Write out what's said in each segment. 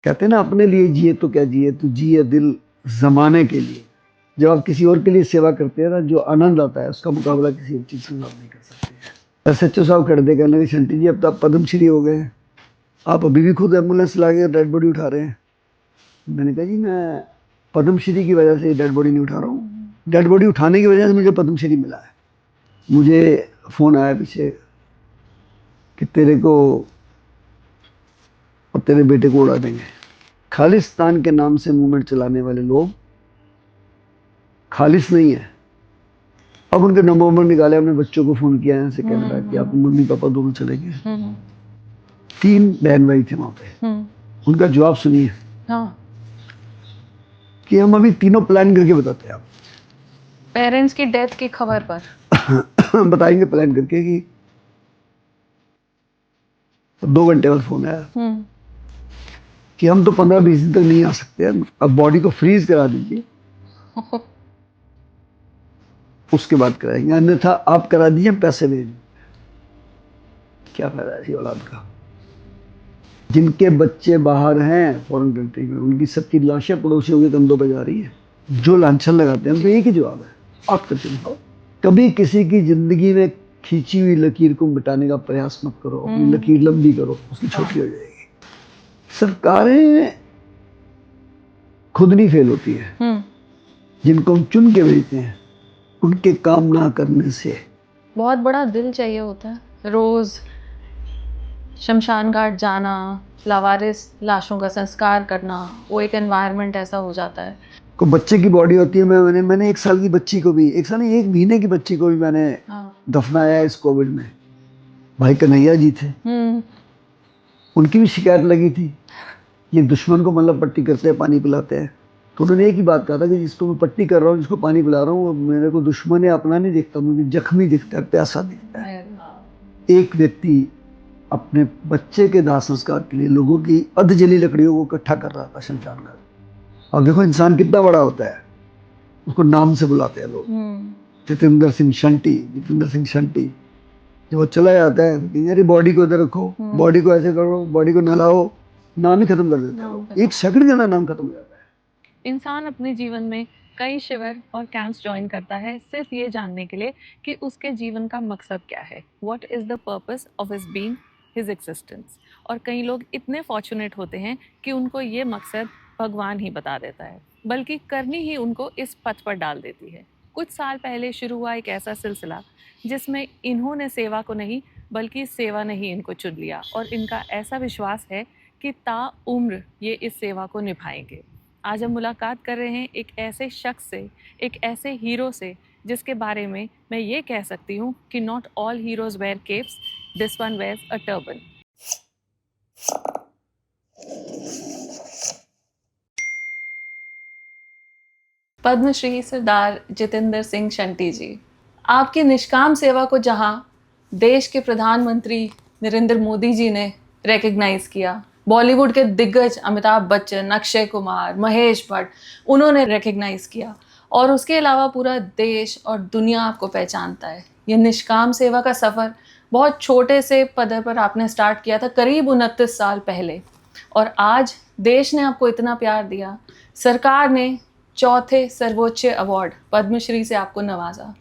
कहते हैं ना, अपने लिए जिए तो क्या जिए, तो जिए दिल जमाने के लिए। जब आप किसी और के लिए सेवा करते हैं ना, जो आनंद आता है उसका मुकाबला किसी और चीज से आप नहीं कर सकते। SHO साहब खड़े थे, कहने लगे शंटी जी अब तो आप पद्मश्री हो गए हैं, आप अभी भी खुद एम्बुलेंस ला के डेड बॉडी उठा रहे हैं। मैंने कहा जी मैं पद्मश्री की वजह से डेड बॉडी नहीं उठा रहा हूँ, डेड बॉडी उठाने की वजह से मुझे पद्मश्री मिला है। मुझे फोन आया पीछे कि तेरे को और तेरे बेटे को उड़ा देंगे। खालिस्तान के नाम से मूवमेंट चलाने वाले लोग खालिस नहीं है। अब उनके नंबर निकाले, अपने बच्चों को फोन किया यहाँ से कनाडा कि आप मम्मी पापा दोनों चले गए। 3 बहन भाई थे वहां पे। उनका जवाब सुनिए। हाँ। कि हम अभी तीनों प्लान करके बताते हैं आप पेरेंट्स की डेथ की खबर पर बताएंगे प्लान करके कि 2 घंटे बाद फोन आया कि हम तो 15-20 दिन तक नहीं आ सकते, अब बॉडी को फ्रीज करा दीजिए उसके बाद कराएंगे, अन्यथा आप करा दीजिए हम पैसे भेज। क्या फायदा ऐसी औलाद का। जिनके बच्चे बाहर हैं फॉरेन कंट्री में, उनकी सबकी लाशें पड़ोसियों के कंधों पर जा रही है। जो लांछन लगाते हैं उनको एक ही जवाब है, आप करके दिखाओ। कभी किसी की जिंदगी में खींची हुई लकीर को मिटाने का प्रयास मत करो, अपनी लकीर लंबी करो, उसकी छोटी हो जाएगी। सरकारें खुद नहीं फेल होती है, जिनको हम चुन के भेजते हैं उनके काम ना करने से। बहुत बड़ा दिल चाहिए होता है। रोज शमशान घाट जाना, लावारिस लाशों का संस्कार करना, वो एक एनवायरनमेंट ऐसा हो जाता है। को बच्चे की बॉडी होती है, मैंने 1 साल की बच्ची को भी, 1 साल नहीं 1 महीने की बच्ची को भी मैंने दफनाया इस कोविड में। भाई कन्हैया जी थे, उनकी भी शिकायत लगी थी, ये दुश्मन को मतलब पट्टी करते हैं, पानी पिलाते हैं। तो उन्होंने एक ही बात कहा था कि जिसको मैं पट्टी कर रहा हूँ, जिसको पानी पिला रहा हूँ, वो मेरे को दुश्मन है, अपना नहीं दिखता, मुझे जख्मी दिखता है, प्यासा दिखता है। एक व्यक्ति अपने बच्चे के दाह संस्कार के लिए लोगों की अधजली लकड़ियों को इकट्ठा कर रहा था शमशान घाट। अब देखो इंसान कितना बड़ा होता है, उसको नाम से बुलाते हैं लोग। जितेंद्र सिंह शंटी। जब वो चला जाता है कि यार बॉडी को इधर रखो, बॉडी को ऐसे करो, बॉडी को नहलाओ, नाम ही खत्म कर देते हैं। 1 सेकंड के अंदर नाम खत्म हो जाता है। इंसान अपने जीवन में कई शिविर और कैंप्स ज्वाइन करता है सिर्फ ये जानने के लिए कि उसके जीवन का मकसद क्या है, what is the purpose of his being, his existence. और कई लोग इतने फॉर्चुनेट होते हैं कि उनको ये मकसद भगवान ही बता देता है, बल्कि करनी ही उनको इस पथ पर डाल देती है। कुछ साल पहले शुरू हुआ एक ऐसा सिलसिला जिसमें इन्होंने सेवा को नहीं बल्कि सेवा ने ही इनको चुन लिया, और इनका ऐसा विश्वास है कि ताउम्र ये इस सेवा को निभाएंगे। आज हम मुलाकात कर रहे हैं एक ऐसे शख्स से, एक ऐसे हीरो से, जिसके बारे में मैं ये कह सकती हूँ कि not all heroes wear capes, this one wears a turban. Padmashri Sardar Jitendra Singh Shunty ji, आपकी निष्काम सेवा को जहां देश के प्रधानमंत्री नरेंद्र मोदी जी ने रिकग्नाइज किया, बॉलीवुड के दिग्गज अमिताभ बच्चन, अक्षय कुमार, महेश भट्ट, उन्होंने रिकग्नाइज किया, और उसके अलावा पूरा देश और दुनिया आपको पहचानता है। ये निष्काम सेवा का सफ़र बहुत छोटे से पदर पर आपने स्टार्ट किया था करीब 29 साल पहले, और आज देश ने आपको इतना प्यार दिया, सरकार ने 4थे सर्वोच्च अवार्ड पद्मश्री से आपको नवाजा।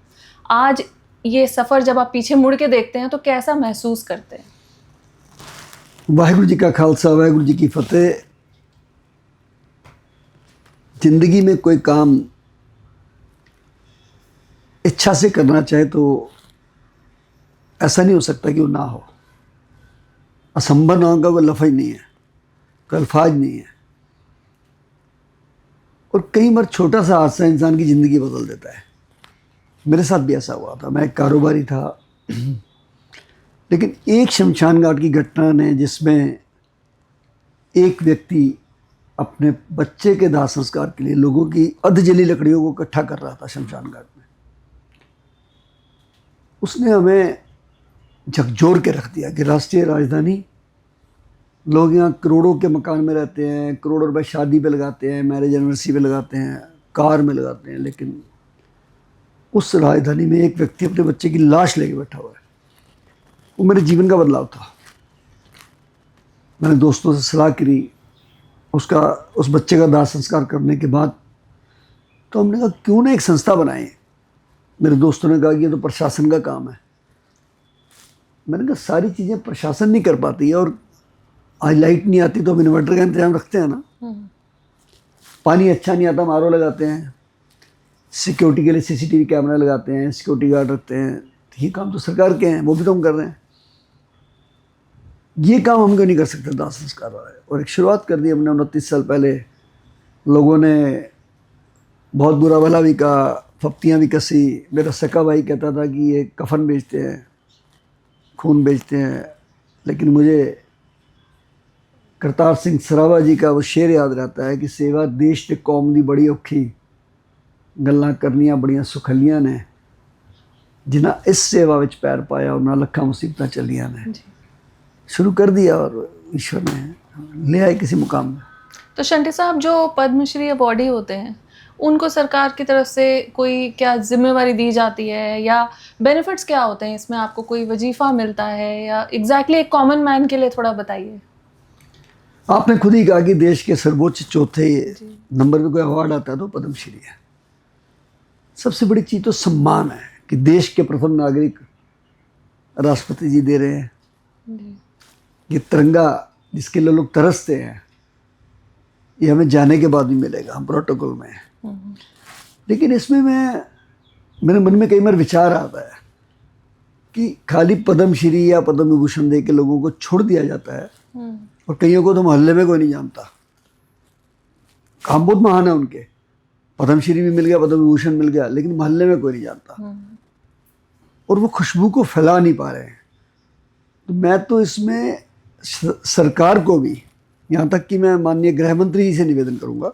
आज ये सफ़र जब आप पीछे मुड़ के देखते हैं तो कैसा महसूस करते हैं? वाहिगुरु जी का खालसा, वाहिगुरु जी की फतेह। जिंदगी में कोई काम इच्छा से करना चाहे तो ऐसा नहीं हो सकता कि वो ना हो। असंभव ना होगा, कोई लफ्ज़ नहीं है, कोई अल्फाज नहीं है। और कई बार छोटा सा हादसा इंसान की ज़िंदगी बदल देता है। मेरे साथ भी ऐसा हुआ था। मैं एक कारोबारी था, लेकिन एक शमशान घाट की घटना ने, जिसमें एक व्यक्ति अपने बच्चे के दाह संस्कार के लिए लोगों की अधजली लकड़ियों को इकट्ठा कर रहा था शमशान घाट में, उसने हमें झकझोर के रख दिया कि राष्ट्रीय राजधानी, लोग यहाँ करोड़ों के मकान में रहते हैं, करोड़ों रुपए शादी पे लगाते हैं, मैरिज एनिवर्सरी पे लगाते हैं, कार में लगाते हैं, लेकिन उस राजधानी में एक व्यक्ति अपने बच्चे की लाश लेके बैठा हुआ है। वो मेरे जीवन का बदलाव था। मैंने दोस्तों से सलाह करी उस बच्चे का दाह संस्कार करने के बाद तो हमने कहा क्यों ना एक संस्था बनाएं। मेरे दोस्तों ने कहा कि ये तो प्रशासन का काम है। मैंने कहा सारी चीज़ें प्रशासन नहीं कर पाती है, और आज लाइट नहीं आती तो हम इन्वर्टर का इंतजाम रखते हैं ना, पानी अच्छा नहीं आता हम आरओ लगाते हैं, सिक्योरिटी के लिए सीसीटीवी कैमरा लगाते हैं, सिक्योरिटी गार्ड रखते हैं। ये काम तो सरकार के हैं, वो भी तो हम कर रहे हैं। ये काम हम क्यों नहीं कर सकते दाह संस्कार वाला? और एक शुरुआत कर दी हमने 29 साल पहले। लोगों ने बहुत बुरा भला भी कहा, फप्तियाँ भी कसी। मेरा सका भाई कहता था कि ये कफन बेचते हैं, खून बेचते हैं, लेकिन मुझे करतार सिंह सराभा जी का वो शेर याद रहता है कि सेवा देश ते कौम दी बड़ी औखी, गल्लां करनियां बड़ियां सुखलियां ने, जिन्हां इस सेवा विच पैर पाया उन्हां लखां मुसीबतां चलियां ने। शुरू कर दिया और ईश्वर ने ले आए किसी मुकाम में। तो शंटी साहब, जो पद्मश्री अवॉर्डी होते हैं उनको सरकार की तरफ से कोई क्या जिम्मेवारी दी जाती है, या बेनिफिट्स क्या होते हैं इसमें? आपको कोई वजीफा मिलता है, या एग्जैक्टली एक कॉमन मैन के लिए थोड़ा बताइए। आपने खुद ही कहा कि देश के सर्वोच्च चौथे नंबर पे कोई अवार्ड आता है तो पद्मश्री है। सबसे बड़ी चीज़ तो सम्मान है कि देश के प्रथम नागरिक राष्ट्रपति जी दे रहे हैं। ये तिरंगा जिसके लिए लोग तरसते हैं, ये हमें जाने के बाद भी मिलेगा, हम प्रोटोकॉल में हैं। लेकिन इसमें मेरे मन में कई बार विचार आता है कि खाली पद्मश्री या पद्म विभूषण दे के लोगों को छोड़ दिया जाता है, और कईयों को तो मोहल्ले में कोई नहीं जानता। काम बहुत महान है उनके, पद्मश्री भी मिल गया, पद्म विभूषण मिल गया, लेकिन मोहल्ले में कोई नहीं जानता, और वो खुशबू को फैला नहीं पा रहे हैं। तो मैं तो इसमें सरकार को भी, यहाँ तक कि मैं माननीय गृह मंत्री जी से निवेदन करूँगा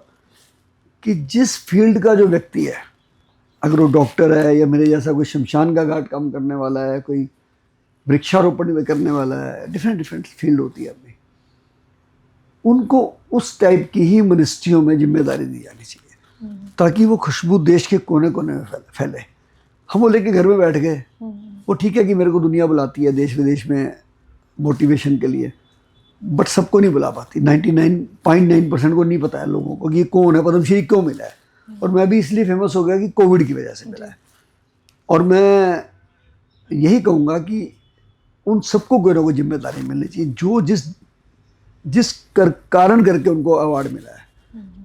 कि जिस फील्ड का जो व्यक्ति है, अगर वो डॉक्टर है या मेरे जैसा कोई शमशान का घाट काम करने वाला है, कोई वृक्षारोपण करने वाला है, डिफरेंट फील्ड होती है अपनी, उनको उस टाइप की ही मिनिस्ट्रियों में जिम्मेदारी दी जानी चाहिए, ताकि वो खुशबू देश के कोने कोने में फैले। हम वो लेके घर में बैठ गए, वो ठीक है कि मेरे को दुनिया बुलाती है देश विदेश में मोटिवेशन के लिए, बट सबको नहीं बुला पाती। 99.9% को नहीं पता है लोगों को कि ये कौन है, पद्मश्री क्यों मिला है। और मैं भी इसलिए फेमस हो गया कि कोविड की वजह से मिला है। और मैं यही कहूँगा कि उन सबको कोई ना कोई जिम्मेदारी मिलनी चाहिए जो जिस कारण करके उनको अवार्ड मिला है,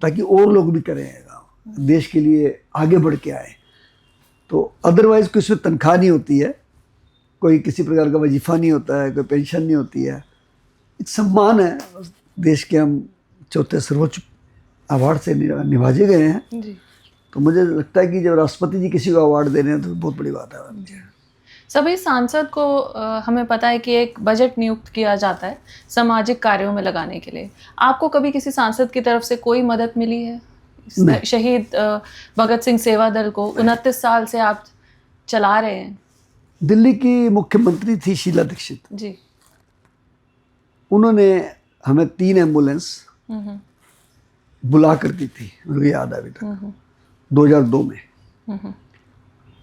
ताकि और लोग भी करें, देश के लिए आगे बढ़ के आए। तो अदरवाइज कुछ में तनख्वाह नहीं होती है, कोई किसी प्रकार का वजीफा नहीं होता है, कोई पेंशन नहीं होती है। एक सम्मान है, देश के हम चौथे सर्वोच्च अवार्ड से निभाजे गए हैं जी। तो मुझे लगता है कि जब राष्ट्रपति जी किसी को अवार्ड दे रहे हैं तो बहुत बड़ी बात है। सभी सांसद को हमें पता है कि एक बजट नियुक्त किया जाता है सामाजिक कार्यों में लगाने के लिए। आपको कभी किसी सांसद की तरफ से कोई मदद मिली है? शहीद भगत सिंह सेवा दल को 29 साल से आप चला रहे हैं। दिल्ली की मुख्यमंत्री थी शीला दीक्षित जी, उन्होंने हमें 3 एम्बुलेंस बुला कर दी थी, मुझे याद है अभी तक, 2002 में।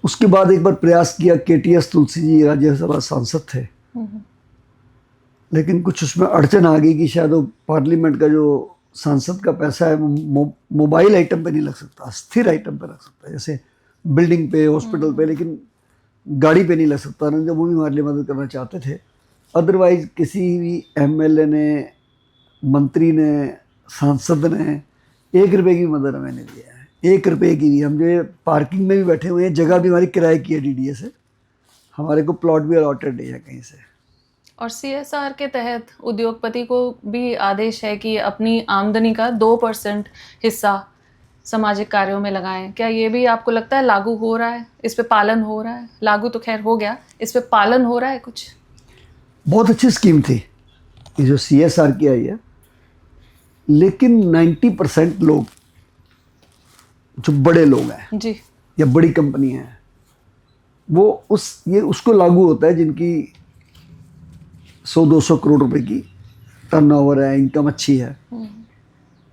उसके बाद एक बार प्रयास किया, केटीएस तुलसी जी राज्यसभा सांसद थे, लेकिन कुछ उसमें अड़चन आ गई कि शायद वो पार्लियामेंट का जो सांसद का पैसा है वो मोबाइल आइटम पे नहीं लग सकता, स्थिर आइटम पे लग सकता है, जैसे बिल्डिंग पे, हॉस्पिटल पे, लेकिन गाड़ी पे नहीं लग सकता ना, जब वो भी हमारे लिए मदद करना चाहते थे। अदरवाइज किसी भी एमएलए ने, मंत्री ने, सांसद ने 1 रुपये की मदद हमें नहीं दिया है, 1 रुपये की भी। हम जो पार्किंग में भी बैठे हुए हैं, जगह भी हमारी किराए की है डीडीए से, हमारे को प्लॉट भी अलॉटेड नहीं है कहीं से। और सीएसआर के तहत उद्योगपति को भी आदेश है कि अपनी आमदनी का 2% हिस्सा सामाजिक कार्यों में लगाएं। क्या ये भी आपको लगता है लागू हो रहा है? इस पे पालन हो रहा है? लागू तो खैर हो गया, इस पे पालन हो रहा है कुछ? बहुत अच्छी स्कीम थी ये जो सीएसआर की आई है, लेकिन 90% लोग जो बड़े लोग हैं जी, या बड़ी कंपनी हैं, वो उसको लागू होता है जिनकी 100-200 करोड़ रुपए की टर्नओवर है, इनकम अच्छी है,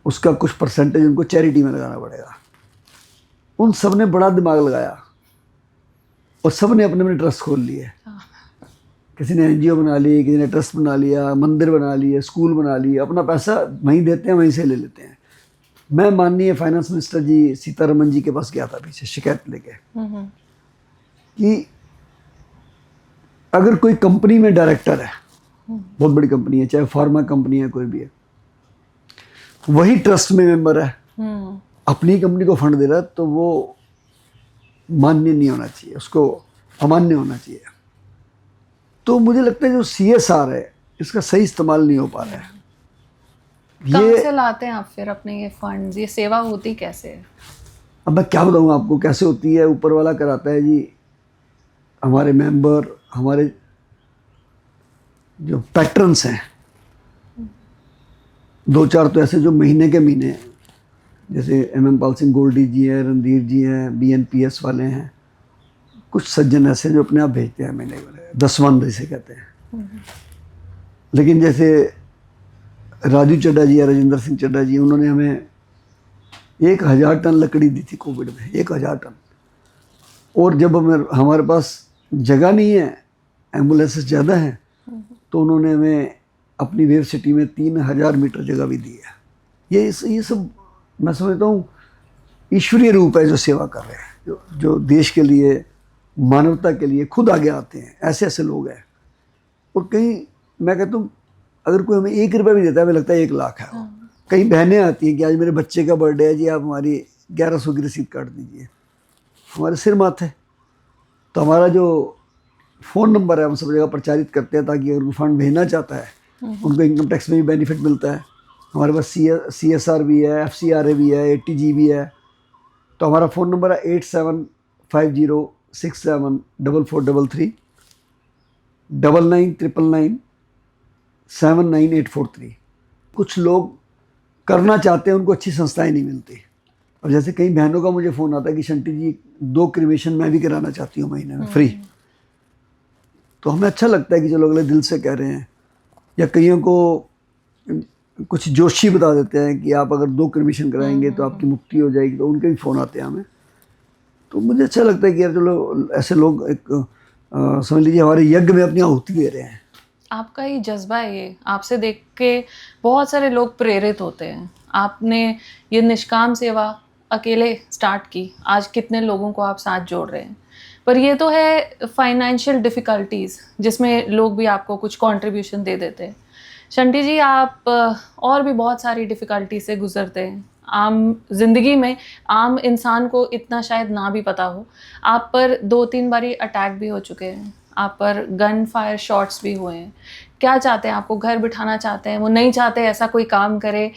उसका कुछ परसेंटेज उनको चैरिटी में लगाना पड़ेगा। उन सब ने बड़ा दिमाग लगाया और सब ने अपने अपने ट्रस्ट खोल लिए किसी ने एनजीओ बना ली, किसी ने ट्रस्ट बना लिया, मंदिर बना लिए, स्कूल बना लिए, अपना पैसा वहीं देते हैं, वहीं से ले लेते हैं। मैं माननीय फाइनेंस मिनिस्टर जी सीतारमन जी के पास गया था पीछे शिकायत लेके कि अगर कोई कंपनी में डायरेक्टर है, बहुत बड़ी कंपनी है, चाहे फार्मा कंपनी है, कोई भी है, वही ट्रस्ट में मेंबर है, अपनी कंपनी को फंड दे रहा है, तो वो मान्य नहीं होना चाहिए, उसको अमान्य होना चाहिए। तो मुझे लगता है जो CSR है इसका सही इस्तेमाल नहीं हो पा रहा है। कहाँ से लाते हैं आप फिर अपने ये फंड्स? ये सेवा होती कैसे है? अब मैं क्या बताऊँ आपको कैसे होती है, ऊपर वाला कराता है जी। हमारे मेंबर, हमारे जो पैट्रन्स हैं, 2-4 तो ऐसे जो महीने के महीने, जैसे MM पाल सिंह गोल्डी जी हैं, रणधीर जी हैं, BNPS वाले हैं, कुछ सज्जन ऐसे जो अपने आप भेजते हैं महीने वाले, दसवंध जिसे कहते हैं। लेकिन जैसे राजू चड्ढा जी या राजेंद्र सिंह चड्ढा जी, उन्होंने हमें 1000 टन लकड़ी दी थी कोविड में, 1000 टन। और जब हमारे पास जगह नहीं है, एम्बुलेंसेस ज़्यादा हैं, तो उन्होंने हमें अपनी वेव सिटी में 3000 मीटर जगह भी दी है। ये सब मैं समझता हूँ ईश्वरीय रूप है जो सेवा कर रहे हैं, जो देश के लिए, मानवता के लिए खुद आगे आते हैं। ऐसे ऐसे लोग हैं। और कहीं मैं कहता हूँ अगर कोई हमें 1 रुपया भी देता है, हमें लगता है 1 लाख है। कई बहनें आती हैं कि आज मेरे बच्चे का बर्थडे है जी, आप हमारी 1100 की रसीद काट दीजिए, हमारे सिर माथे। तो हमारा जो फ़ोन नंबर है हम सब जगह प्रचारित करते हैं, ताकि अगर फंड भेजना चाहता है उनको इनकम टैक्स में भी बेनिफिट मिलता है। हमारे पास CSR भी है, FCRA भी है, ATG भी है। तो हमारा फ़ोन नंबर है 8750674433 9999979843। कुछ लोग करना चाहते हैं, उनको अच्छी संस्थाएं नहीं मिलती। और जैसे कई बहनों का मुझे फ़ोन आता है कि शंटी जी 2 क्रिमेशन मैं भी कराना चाहती हूँ महीने में फ्री। तो हमें अच्छा लगता है कि चलो अगले दिल से कह रहे हैं। या कईयों को कुछ जोशी बता देते हैं कि आप अगर 2 क्रिमेशन कराएंगे तो आपकी मुक्ति हो जाएगी, तो उनके भी फ़ोन आते हैं हमें। तो मुझे अच्छा लगता है कि यार चलो ऐसे लोग एक समझ लीजिए हमारे यज्ञ में अपनी आहुति दे रहे हैं। आपका ये जज्बा है, ये आपसे देख के बहुत सारे लोग प्रेरित होते हैं। आपने ये निष्काम सेवा अकेले स्टार्ट की, आज कितने लोगों को आप साथ जोड़ रहे हैं। पर ये तो है फाइनेंशियल डिफ़िकल्टीज़, जिसमें लोग भी आपको कुछ कंट्रीब्यूशन दे देते हैं। शंटी जी, आप और भी बहुत सारी डिफ़िकल्टी से गुजरते हैं। आम ज़िंदगी में आम इंसान को इतना शायद ना भी पता हो, आप पर 2-3 बारी अटैक भी हो चुके हैं, आप पर गन फायर शॉट्स भी हुए हैं। क्या चाहते हैं? आपको घर बिठाना चाहते हैं, वो नहीं चाहते ऐसा कोई काम करे।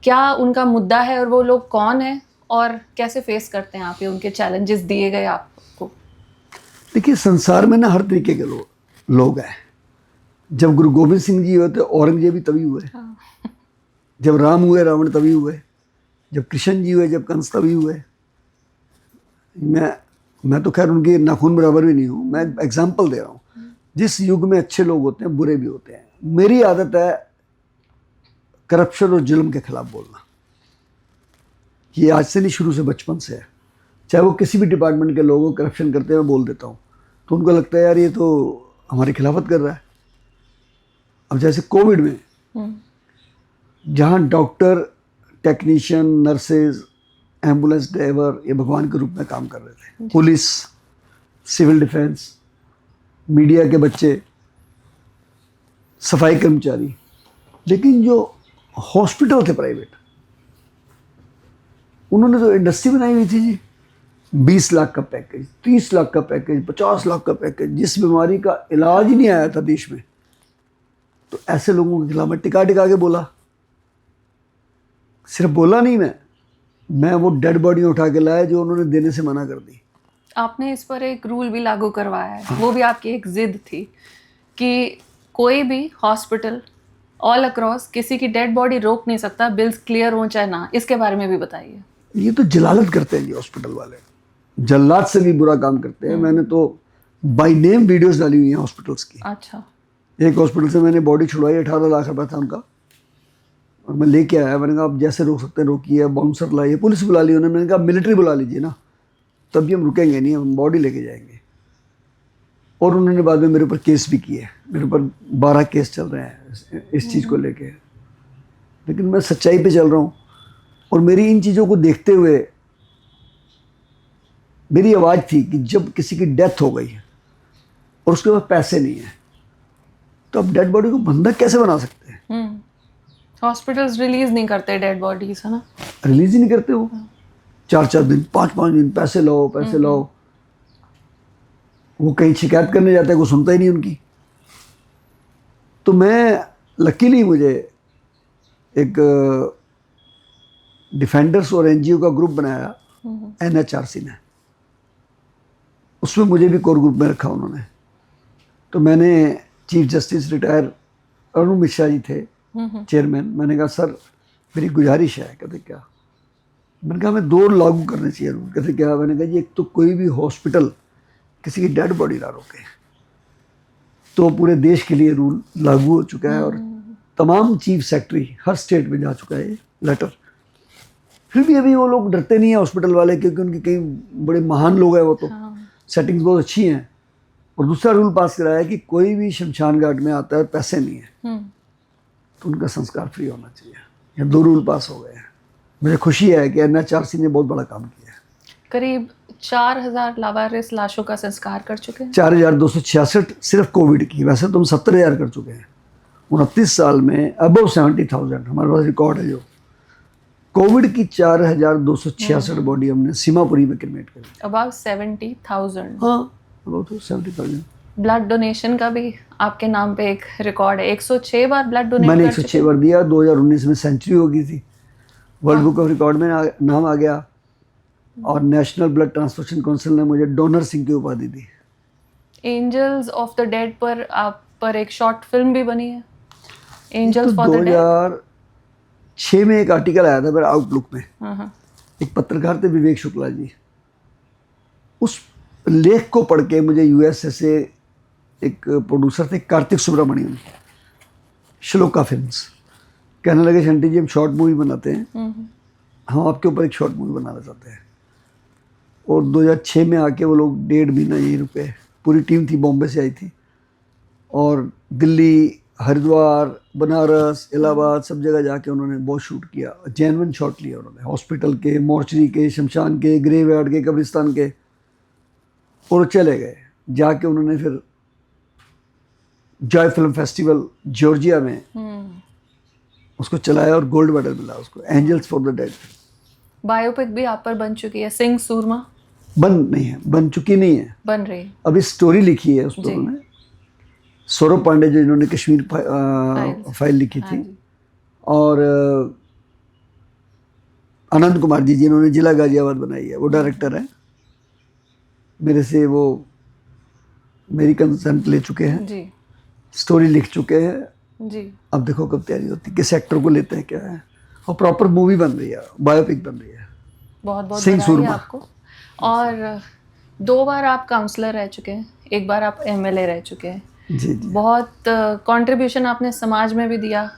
क्या उनका मुद्दा है और वो लोग कौन है और कैसे फेस करते हैं आप ये उनके चैलेंजेस दिए गए आपको? देखिए, संसार में ना हर तरीके के लोग हैं। जब गुरु गोविंद सिंह जी हुए तो औरंगजेब भी तभी हुए। जब राम हुए, रावण तभी हुए। जब कृष्ण जी हुए, जब कंस तभी हुए। मैं तो खैर उनके नाखून बराबर भी नहीं हूँ, मैं एग्जाम्पल दे रहा हूँ। जिस युग में अच्छे लोग होते हैं, बुरे भी होते हैं। मेरी आदत है करप्शन और जुल्म के खिलाफ बोलना। ये आज से नहीं, शुरू से, बचपन से है। चाहे वो किसी भी डिपार्टमेंट के लोगों करप्शन करते हुए बोल देता हूँ, तो उनको लगता है यार ये तो हमारी खिलाफत कर रहा है। अब जैसे कोविड में जहाँ doctor, technician, nurses, ambulance driver ये भगवान के रूप में काम कर रहे थे, पुलिस, सिविल डिफेंस, मीडिया के बच्चे, सफाई कर्मचारी। लेकिन जो हॉस्पिटल थे प्राइवेट, उन्होंने तो इंडस्ट्री बनाई हुई थी जी। 20 लाख का पैकेज, 30 लाख का पैकेज, 50 लाख का पैकेज, जिस बीमारी का इलाज ही नहीं आया था देश में। तो ऐसे लोगों के खिलाफ मैं टिका के बोला। सिर्फ बोला नहीं, मैं वो डेड बॉडी उठा के लाया जो उन्होंने देने से मना कर दी। आपने इस पर एक रूल भी लागू करवाया है। हाँ। वो भी आपकी एक जिद थी कि कोई भी हॉस्पिटल ऑल अक्रॉस किसी की डेड बॉडी रोक नहीं सकता, बिल्स क्लियर हो चाहे ना। इसके बारे में भी बताइए। ये तो जलालत करते हैं ये हॉस्पिटल वाले, जल्लाद से भी बुरा काम करते हैं। मैंने तो बाय नेम वीडियोस डाली हुई हैं हॉस्पिटल्स की। अच्छा। एक हॉस्पिटल से मैंने बॉडी छुड़वाई, 18 लाख रुपया था उनका, और मैं लेके आया। मैंने कहा आप जैसे रोक सकते हैं रोकिए। बाउंसर लाइए, पुलिस बुला ली उन्होंने। मैंने कहा मिलिट्री बुला लीजिए ना, तब भी हम रुकेंगे नहीं, हम बॉडी लेके जाएंगे। और उन्होंने बाद में मेरे ऊपर केस भी किए, मेरे ऊपर 12 केस चल रहे हैं इस चीज़ को लेके। लेकिन मैं सच्चाई पे चल रहा हूँ, और मेरी इन चीज़ों को देखते हुए मेरी आवाज़ थी कि जब किसी की डेथ हो गई और उसके पास पैसे नहीं है, तो अब डेड बॉडी को बंधक कैसे बना सकते हैं? हॉस्पिटल्स रिलीज नहीं करते डेड बॉडीज, है ना? रिलीज ही नहीं करते वो। 4-4 दिन 5-5 दिन पैसे लाओ पैसे लाओ। वो कहीं शिकायत करने जाता है, कोई सुनता ही नहीं उनकी। तो मैं लकीली मुझे एक डिफेंडर्स और एनजीओ का ग्रुप बनाया NHRC ने, उसमें मुझे भी कोर ग्रुप में रखा उन्होंने। तो मैंने chief justice retire Arun Mishra ji थे चेयरमैन, मैंने कहा सर मेरी गुजारिश है। कहते क्या? मैंने कहा हमें 2 लागू करने चाहिए रूल। कहते क्या? मैंने कहा जी एक तो कोई भी हॉस्पिटल किसी की डेड बॉडी ना रोके, तो पूरे देश के लिए रूल लागू हो चुका है और तमाम चीफ सेक्रेटरी हर स्टेट में जा चुका है ये लेटर। फिर भी अभी वो लोग डरते नहीं है हॉस्पिटल वाले, क्योंकि उनके कई बड़े महान लोग हैं वो, तो सेटिंग्स बहुत अच्छी हैं। और दूसरा रूल पास कराया है कि कोई भी शमशान घाट में आता है और पैसे नहीं है तो उनका संस्कार फ्री होना चाहिए। ये 2 रूल पास हो गए हैं। मुझे खुशी है कि NHRC ने बहुत बड़ा काम किया है। करीब 4000 लावारिस लाशों का संस्कार कर चुके हैं। 4266 सिर्फ कोविड की, वैसे तो हम 70,000 कर चुके हैं। 29 साल में अबव 70,000 हमारे पास रिकॉर्ड है। जो कोविड की 4266 बॉडी हमने सीमापुरी में क्रिमेट करी। अबाउट 70,000। हाँ, अबाउट 70,000। ब्लड डोनेशन का भी आपके नाम पे एक रिकॉर्ड है, 106 बार ब्लड डोनेट मैंने कर 106 बार दिया। 2019 में सेंचुरी हो गई थी, वर्ल्ड बुक ऑफ रिकॉर्ड में नाम आ गया, और नेशनल ब्लड ट्रांसफ्यूजन काउंसिल ने मुझे डोनर सिंह की उपाधि दी। एंजल्स ऑफ द डेड पर आप पर एक शॉर्ट फिल्म भी बनी है, एंजल्स तो फॉर द डेड। 2006 में एक आर्टिकल आया था मेरा आउटलुक में। एक पत्रकार थे विवेक शुक्ला जी, उस लेख को पढ़ के मुझे USA से एक प्रोड्यूसर थे कार्तिक सुब्रमण्यम, श्लोका फिल्म्स, कहने लगे शंटी जी हम शॉर्ट मूवी बनाते हैं, हम आपके ऊपर एक शॉर्ट मूवी बनाना चाहते हैं। और 2006 में आके वो लोग 1.5 महीना यहीं रुके। पूरी टीम थी, बॉम्बे से आई थी, और दिल्ली, हरिद्वार, बनारस, इलाहाबाद सब जगह जाके उन्होंने बहुत शूट किया। जेन्युइन शॉट लिया उन्होंने, हॉस्पिटल के, मॉर्चरी के, शमशान के, ग्रेवयार्ड के, कब्रिस्तान के, और चले गए। जाके उन्होंने फिर जॉय फिल्म फेस्टिवल जॉर्जिया में उसको चलाया और गोल्ड मेडल मिला उसको, angels for the dead. Biopic भी आप पर बन चुकी है, सिंह सूरमा। बन चुकी नहीं है, बन रही। अभी स्टोरी लिखी है उस पर उन्होंने, सौरभ पांडे जो इन्होंने कश्मीर फाइल लिखी थी, और आनंद कुमार जी जिन्होंने जिला गाजियाबाद बनाई है, वो डायरेक्टर है। मेरे से वो मेरी कंसेंट ले चुके हैं जी, स्टोरी लिख चुके हैं जी। अब देखो कब तैयारी होती है, किस एक्टर को लेते हैं, क्या है, और प्रॉपर मूवी बन रही है, बायोपिक बन रही है। बहुत बहुत बधाई आपको। और 2 बार आप काउंसलर रह चुके हैं, 1 बार आप MLA रह चुके हैं जी। बहुत कंट्रीब्यूशन आपने समाज में भी दिया,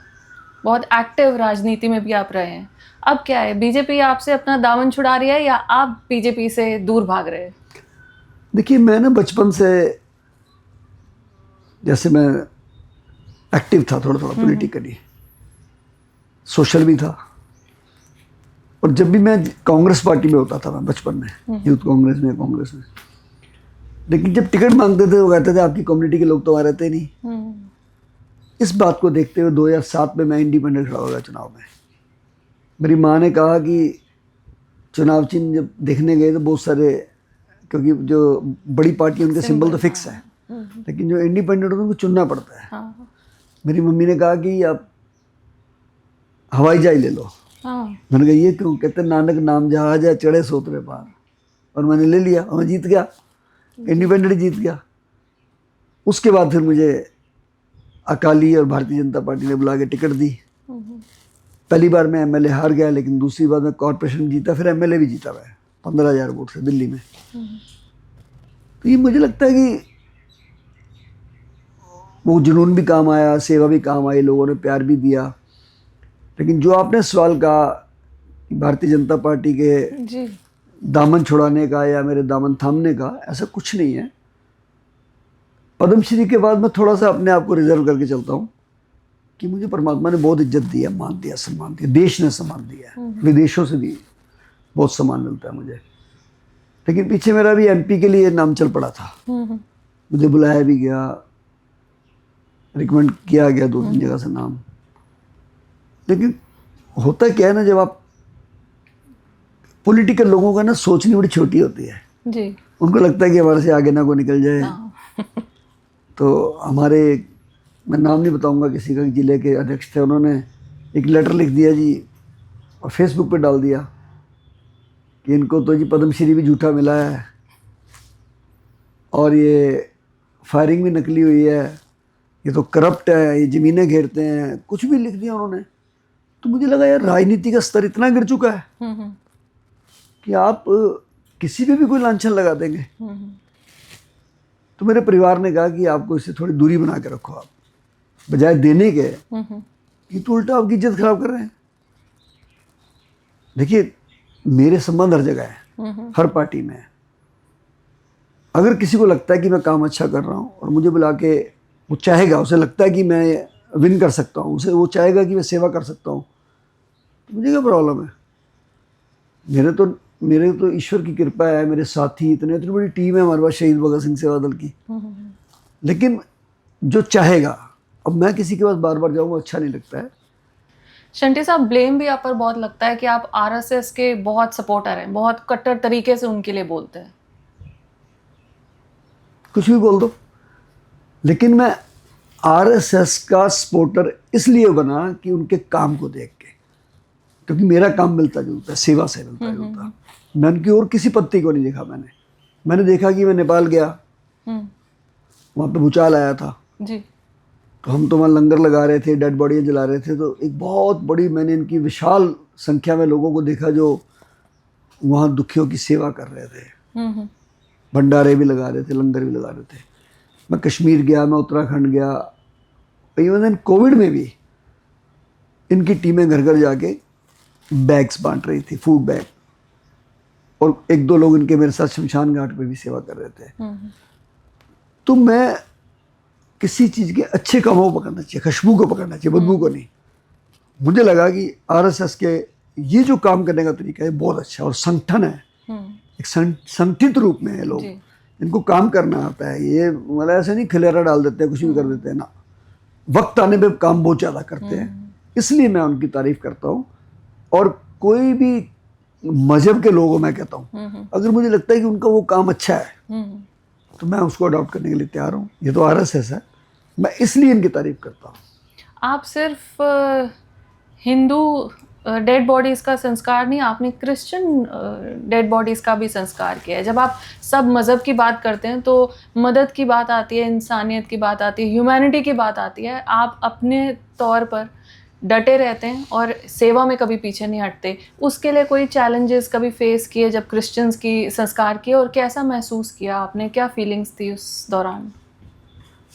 बहुत एक्टिव राजनीति में भी आप रहे हैं। अब क्या है, बीजेपी आपसे अपना दामन छुड़ा रही है या आप बीजेपी से दूर भाग रहे हैं? देखिए मैं ना बचपन से, जैसे मैं एक्टिव था थोड़ा थोड़ा पॉलिटिकली, सोशल भी था, और जब भी मैं कांग्रेस पार्टी में होता था, मैं बचपन में यूथ कांग्रेस में, लेकिन जब टिकट मांगते थे वो कहते थे आपकी कम्युनिटी के लोग तो वहाँ रहते नहीं। इस बात को देखते हुए 2007 में मैं इंडिपेंडेंट खड़ा हो गया चुनाव में। मेरी माँ ने कहा कि चुनाव चिन्ह जब देखने गए तो बहुत सारे, क्योंकि जो बड़ी पार्टी उनके सिंबल तो फिक्स है, लेकिन जो इंडिपेंडेंट होते हैं उनको चुनना पड़ता है। मेरी मम्मी ने कहा कि आप हवाई जहाज ले लो। मैंने कहा ये क्यों? कहते नानक नाम जहाज है चढ़े सोतरे पार, और मैंने ले लिया और मैं जीत गया, इंडिपेंडेंट जीत गया। उसके बाद फिर मुझे अकाली और भारतीय जनता पार्टी ने बुला के टिकट दी। पहली बार मैं MLA हार गया, लेकिन दूसरी बार मैं कॉर्पोरेशन जीता, फिर MLA भी जीता मैं 15,000 वोट से दिल्ली में। तो ये मुझे लगता है कि वो जुनून भी काम आया, सेवा भी काम आई, लोगों ने प्यार भी दिया। लेकिन जो आपने सवाल कहा भारतीय जनता पार्टी के जी दामन छुड़ाने का या मेरे दामन थामने का, ऐसा कुछ नहीं है। पद्मश्री के बाद मैं थोड़ा सा अपने आप को रिजर्व करके चलता हूँ कि मुझे परमात्मा ने बहुत इज्जत दी है, मान दिया, सम्मान दिया, देश ने सम्मान दिया है, विदेशों से भी बहुत सम्मान मिलता है मुझे। लेकिन पीछे मेरा भी एमपी के लिए नाम चल पड़ा था, मुझे बुलाया भी गया, रिकमेंड किया गया 2-3 जगह से नाम। लेकिन होता क्या है ना, जब आप पॉलिटिकल लोगों का ना सोचनी बड़ी छोटी होती है जी। उनको लगता है कि हमारे से आगे ना कोई निकल जाए। तो हमारे, मैं नाम नहीं बताऊंगा किसी का, जिले के अध्यक्ष थे, उन्होंने एक लेटर लिख दिया जी और फेसबुक पे डाल दिया कि इनको तो जी पद्मश्री भी झूठा मिला है और ये फायरिंग भी नकली हुई है, ये तो करप्ट है, ये ज़मीनें घेरते हैं, कुछ भी लिख दिया उन्होंने। तो मुझे लगा यार राजनीति का स्तर इतना गिर चुका है कि आप किसी पे भी कोई लांछन लगा देंगे। तो मेरे परिवार ने कहा कि आपको इससे थोड़ी दूरी बना के रखो, आप बजाय देने के ये तो उल्टा आपकी इज्जत खराब कर रहे हैं। देखिए मेरे संबंध हर जगह है, हर पार्टी में है। अगर किसी को लगता है कि मैं काम अच्छा कर रहा हूँ और मुझे बुला के, वो चाहेगा, उसे लगता है कि मैं विन कर सकता हूँ, उसे वो चाहेगा कि मैं सेवा कर सकता हूँ, तो मुझे क्या प्रॉब्लम है। मेरे तो ईश्वर की कृपा है, मेरे साथी इतनी बड़ी टीम है हमारे पास शहीद भगत सिंह सेवा दल की। लेकिन जो चाहेगा, अब मैं किसी के पास बार बार जाऊँ, अच्छा नहीं लगता है। शंटी साहब, ब्लेम भी आप पर बहुत लगता है कि आप आरएसएस के बहुत सपोर्टर हैं, बहुत कट्टर तरीके से उनके लिए बोलते हैं। कुछ भी बोल दो, लेकिन मैं आरएसएस का सपोर्टर इसलिए बना कि उनके काम को देख के, क्योंकि मेरा काम मिलता जुलता है, सेवा से मिलता जुलता। मैं उनकी और किसी पत्ती को नहीं देखा। मैंने देखा कि मैं नेपाल गया, वहाँ पे भूचाल आया था जी। तो हम तो वहाँ लंगर लगा रहे थे, डेड बॉडियाँ जला रहे थे। तो एक बहुत बड़ी, मैंने इनकी विशाल संख्या में लोगों को देखा जो वहाँ दुखियों की सेवा कर रहे थे, भंडारे भी लगा रहे थे, लंगर भी लगा रहे थे। मैं कश्मीर गया, मैं उत्तराखंड गया, इवन कोविड में भी इनकी टीमें घर घर जाके बैग्स बांट रही थी, फूड बैग, और 1-2 लोग इनके मेरे साथ शमशान घाट पे भी सेवा कर रहे थे। तो मैं किसी चीज़ के अच्छे कामों को पकड़ना चाहिए, खुशबू को पकड़ना चाहिए, बदबू को नहीं। मुझे लगा कि आरएसएस के ये जो काम करने का तरीका है बहुत अच्छा, और संगठन है, एक संगठित रूप में है लोग, इनको काम करना आता है। ये मतलब ऐसे नहीं खिलेरा डाल देते हैं, कुछ भी कर देते हैं ना, वक्त आने पे काम बहुत ज़्यादा करते हैं। इसलिए मैं उनकी तारीफ करता हूँ। और कोई भी मजहब के लोगों, मैं कहता हूँ, अगर मुझे लगता है कि उनका वो काम अच्छा है तो मैं उसको अडॉप्ट करने के लिए तैयार हूँ। ये तो आरएसएस है, मैं इसलिए इनकी तारीफ करता हूँ। आप सिर्फ हिंदू डेड बॉडीज़ का संस्कार नहीं, आपने क्रिश्चियन डेड बॉडीज़ का भी संस्कार किया है। जब आप सब मज़हब की बात करते हैं तो मदद की बात आती है, इंसानियत की बात आती है, ह्यूमैनिटी की बात आती है। आप अपने तौर पर डटे रहते हैं और सेवा में कभी पीछे नहीं हटते। उसके लिए कोई चैलेंजेस कभी फेस किए जब क्रिश्चियंस की संस्कार किए, और कैसा महसूस किया आपने, क्या फीलिंग्स थी उस दौरान?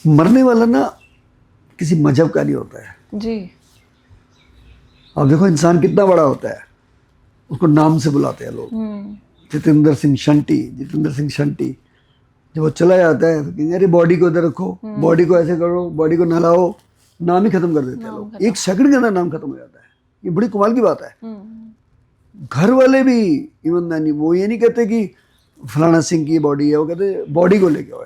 मरने वाला ना किसी मजहब का नहीं होता है जी। अब देखो इंसान कितना बड़ा होता है, उसको नाम से बुलाते हैं लोग। जितेंद्र सिंह शंटी, जब वो चला जाता है तो कहेंगे अरे बॉडी को इधर रखो, बॉडी को ऐसे करो, बॉडी को नहलाओ, नाम ही खत्म कर देते हैं लोग। 1 सेकंड के अंदर नाम खत्म हो जाता है। ये बड़ी कमाल की बात है। घर वाले भी ईमानदारी, वो ये नहीं कहते कि फलाना सिंह की बॉडी है, वो कहते बॉडी को लेके आओ।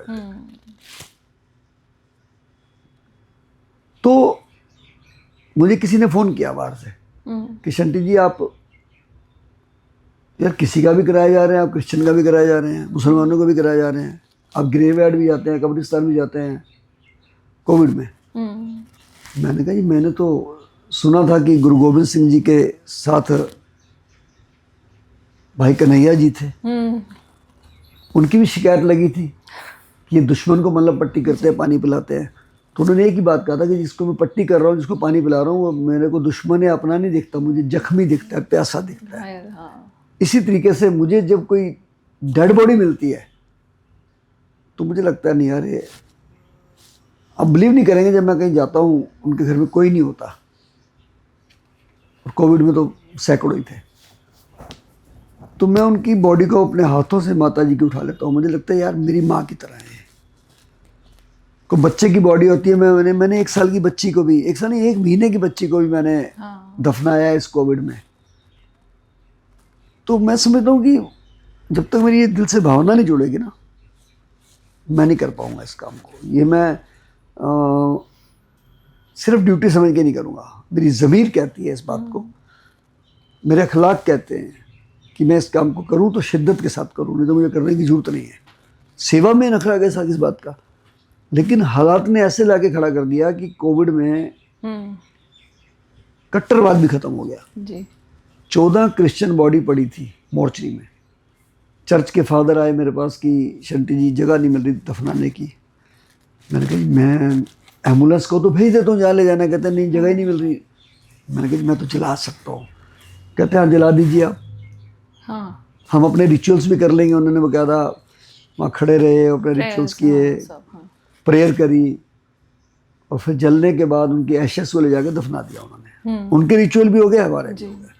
तो मुझे किसी ने फोन किया बाहर से कि शंटी जी आप यार किसी का भी कराए जा रहे हैं, आप क्रिश्चियन का भी कराए जा रहे हैं, मुसलमानों को भी कराए जा रहे हैं, आप ग्रेवयार्ड भी जाते हैं, कब्रिस्तान भी जाते हैं कोविड में। मैंने कहा जी मैंने तो सुना था कि गुरु गोविंद सिंह जी के साथ भाई कन्हैया जी थे, उनकी भी शिकायत लगी थी कि ये दुश्मन को मतलब पट्टी करते हैं, पानी पिलाते हैं। तो उन्होंने एक ही बात कहा था कि जिसको मैं पट्टी कर रहा हूँ, जिसको पानी पिला रहा हूँ, वो मेरे को दुश्मन है अपना नहीं दिखता, मुझे जख्मी दिखता है, प्यासा दिखता है। इसी तरीके से मुझे जब कोई डेड बॉडी मिलती है तो मुझे लगता है नहीं यार, ये आप बिलीव नहीं करेंगे, जब मैं कहीं जाता हूँ उनके घर में कोई नहीं होता, और कोविड में तो सैकड़ों ही थे, तो मैं उनकी बॉडी को अपने हाथों से माता जी की उठा लेता हूँ। मुझे लगता है यार मेरी माँ की तरह है। को बच्चे की बॉडी होती है, मैंने 1 साल की बच्ची को भी, 1 साल नहीं 1 महीने की बच्ची को भी मैंने दफनाया है इस कोविड में। तो मैं समझता हूँ कि जब तक मेरी ये दिल से भावना नहीं जुड़ेगी ना, मैं नहीं कर पाऊंगा इस काम को। ये मैं सिर्फ ड्यूटी समझ के नहीं करूँगा। मेरी ज़मीर कहती है इस बात को, मेरे अखलाक कहते हैं कि मैं इस काम को करूँ तो शिद्दत के साथ करूँ, नहीं तो मुझे करने की ज़रूरत नहीं है। सेवा में नखरा कैसा किस बात का, लेकिन हालात ने ऐसे लाके खड़ा कर दिया कि कोविड में कट्टरवाद भी खत्म हो गया जी। 14 क्रिश्चियन बॉडी पड़ी थी मोर्चरी में। चर्च के फादर आए मेरे पास कि शंटी जी जगह नहीं मिल रही दफनाने की। मैंने कहा मैं एम्बुलेंस को तो भेज देता हूँ जहाँ ले जाना। कहते नहीं जगह ही नहीं मिल रही। मैंने कहा मैं तो जला सकता हूँ। कहते हाँ जला दीजिए आप, हाँ हम अपने रिचुअल्स भी कर लेंगे। उन्होंने बकायदा वहाँ खड़े रहे, अपने रिचुअल्स किए, प्रेयर करी, और फिर जलने के बाद उनकी एशेस को ले जाकर दफना दिया उन्होंने। उनके रिचुअल भी हो गए, हमारे भी हो गए।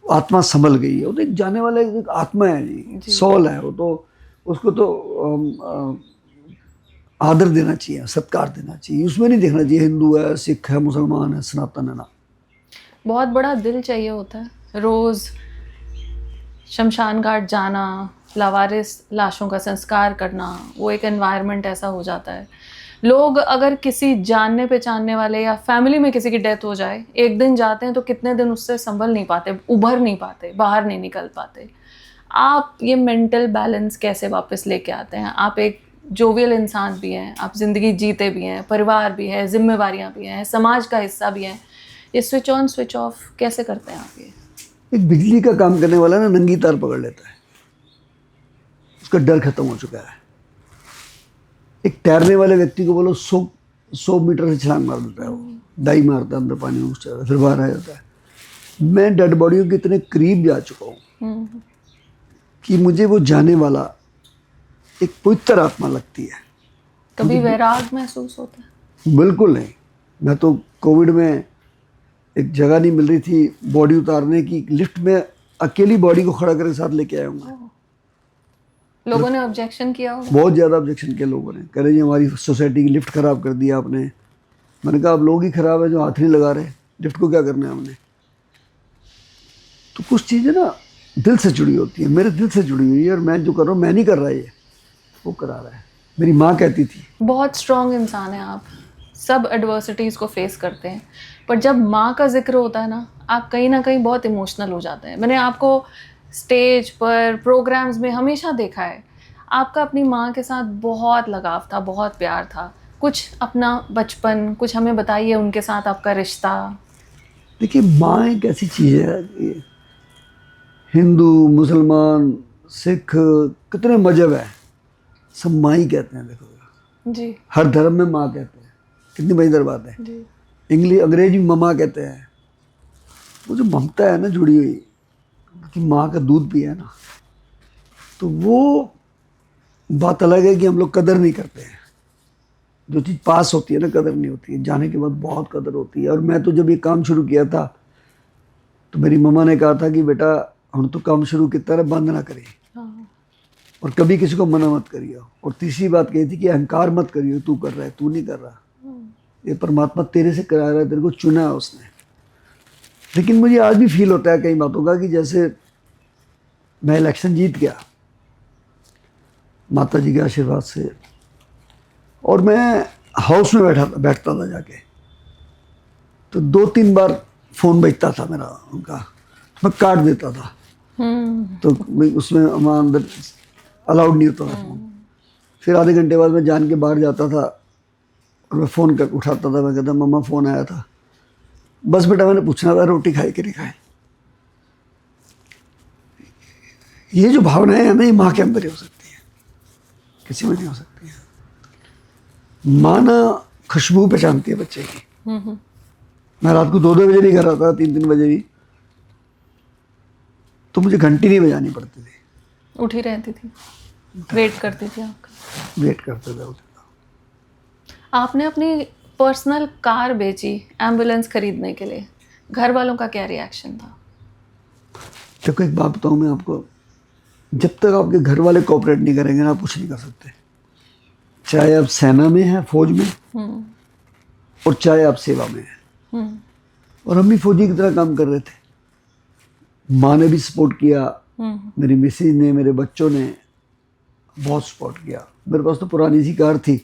आत्मा संभल गई है। वो तो एक जाने वाला एक आत्मा है जी, सॉल है वो, तो उसको तो आदर देना चाहिए, सत्कार देना चाहिए। उसमें नहीं देखना चाहिए हिंदू है, सिख है, मुसलमान है, सनातन है ना। बहुत बड़ा दिल चाहिए होता है। रोज़ शमशान घाट जाना, लावारिस लाशों का संस्कार करना, वो एक एनवायरनमेंट ऐसा हो जाता है। लोग अगर किसी जानने पहचानने वाले या फैमिली में किसी की डेथ हो जाए, एक दिन जाते हैं तो कितने दिन उससे संभल नहीं पाते, उभर नहीं पाते, बाहर नहीं निकल पाते। आप ये मेंटल बैलेंस कैसे वापस लेके आते हैं? आप एक जोवियल इंसान भी हैं, आप ज़िंदगी जीते भी हैं, परिवार भी है, जिम्मेवारियां भी हैं, समाज का हिस्सा भी हैं। ये स्विच ऑन स्विच ऑफ कैसे करते हैं आप? ये एक बिजली का काम करने वाला ना नंगी तार पकड़ लेता है, उसका डर खत्म हो चुका है। एक तैरने वाले व्यक्ति को बोलो 100 मीटर से छलांग मार देता है, वो डाई मारता है अंदर पानी में, उससे फिर बाहर आ जाता है। मैं डेड बॉडियों के इतने करीब जा चुका हूँ कि मुझे वो जाने वाला एक पवित्र आत्मा लगती है। कभी वैराग महसूस होता है? बिल्कुल नहीं। मैं तो कोविड में एक जगह नहीं मिल रही थी बॉडी उतारने की, लिफ्ट में अकेली बॉडी को खड़ा करके साथ लेके आया हूँ। लोगों ने ऑब्जेक्शन किया होगा? बहुत ज़्यादा ऑब्जेक्शन किया लोगों ने, कह रहे जी हमारी सोसाइटी की लिफ्ट ख़राब कर दिया आपने। मैंने कहा आप लोग ही ख़राब है जो हाथ नहीं लगा रहे, लिफ्ट को क्या करना है हमने। तो कुछ चीज़ें ना दिल से जुड़ी होती है, मेरे दिल से जुड़ी हुई है, और मैं जो कर रहा हूँ मैं नहीं कर रहा, ये वो करा रहा है। मेरी माँ कहती थी। बहुत स्ट्रॉन्ग इंसान है आप, सब एडवर्सिटीज़ को फेस करते हैं, पर जब माँ का जिक्र होता है ना, आप कहीं ना कहीं बहुत इमोशनल हो जाते हैं। मैंने आपको स्टेज पर, प्रोग्राम्स में हमेशा देखा है, आपका अपनी माँ के साथ बहुत लगाव था, बहुत प्यार था। कुछ अपना बचपन, कुछ हमें बताइए उनके साथ आपका रिश्ता। देखिए माँ एक ऐसी चीज़ है कि हिंदू, मुसलमान, सिख, कितने मजहब है, सब माँ ही कहते हैं। देखो जी, हर धर्म में माँ कहते हैं, कितनी मजेदार बात है जी। इंग्लिश, अंग्रेजी में ममा कहते हैं। वो जो ममता है ना जुड़ी हुई, कि माँ का दूध पिया है ना, तो वो बात अलग है कि हम लोग कदर नहीं करते हैं। जो चीज़ पास होती है ना कदर नहीं होती है, जाने के बाद बहुत कदर होती है। और मैं तो जब ये काम शुरू किया था तो मेरी मम्मा ने कहा था कि बेटा हम तो काम शुरू किया ना, बंद ना करिए और कभी किसी को मना मत करिए। और तीसरी बात कही थी कि अहंकार मत करिए, तू कर रहा है, तू नहीं कर रहा, ये परमात्मा तेरे से करा रहा है, तेरे को चुना है उसने। लेकिन मुझे आज भी फील होता है कई बातों का कि जैसे मैं इलेक्शन जीत गया माता जी के आशीर्वाद से, और मैं हाउस में बैठता था जाके, तो 2-3 बार फ़ोन बजता था मेरा उनका, मैं काट देता था। तो उसमें हमारे अंदर अलाउड नहीं होता था फ़ोन। फिर आधे घंटे बाद मैं जान के बाहर जाता था और मैं फ़ोन कर उठाता था, मैं कहता मम्मा फ़ोन आया था, बस बेटा मैंने पूछना था रोटी खाई कि नहीं खाई। ये जो भावनाएं हैं ना, ये माँ के अंदर ही हो सकती है, किसी में नहीं हो सकती है। माँ ना खुशबू पहचानती है बच्चे की। मैं रात को 2-2 बजे भी घर आता था, 3-3 बजे भी, तो मुझे घंटी नहीं बजानी पड़ती थी, उठी रहती थी, वेट करती थी आपका, वेट करते थे। आपने अपनी पर्सनल कार बेची एम्बुलेंस खरीदने के लिए, घर वालों का क्या रिएक्शन था? देखो एक बात बताऊँ मैं आपको, जब तक आपके घर वाले कोऑपरेट नहीं करेंगे ना, आप कुछ नहीं कर सकते। चाहे आप सेना में हैं, फौज में, और चाहे आप सेवा में हैं, और हम भी फौजी की तरह काम कर रहे थे। माँ ने भी सपोर्ट किया, मेरी मिसेज ने, मेरे बच्चों ने बहुत सपोर्ट किया। मेरे पास तो पुरानी सी कार थी,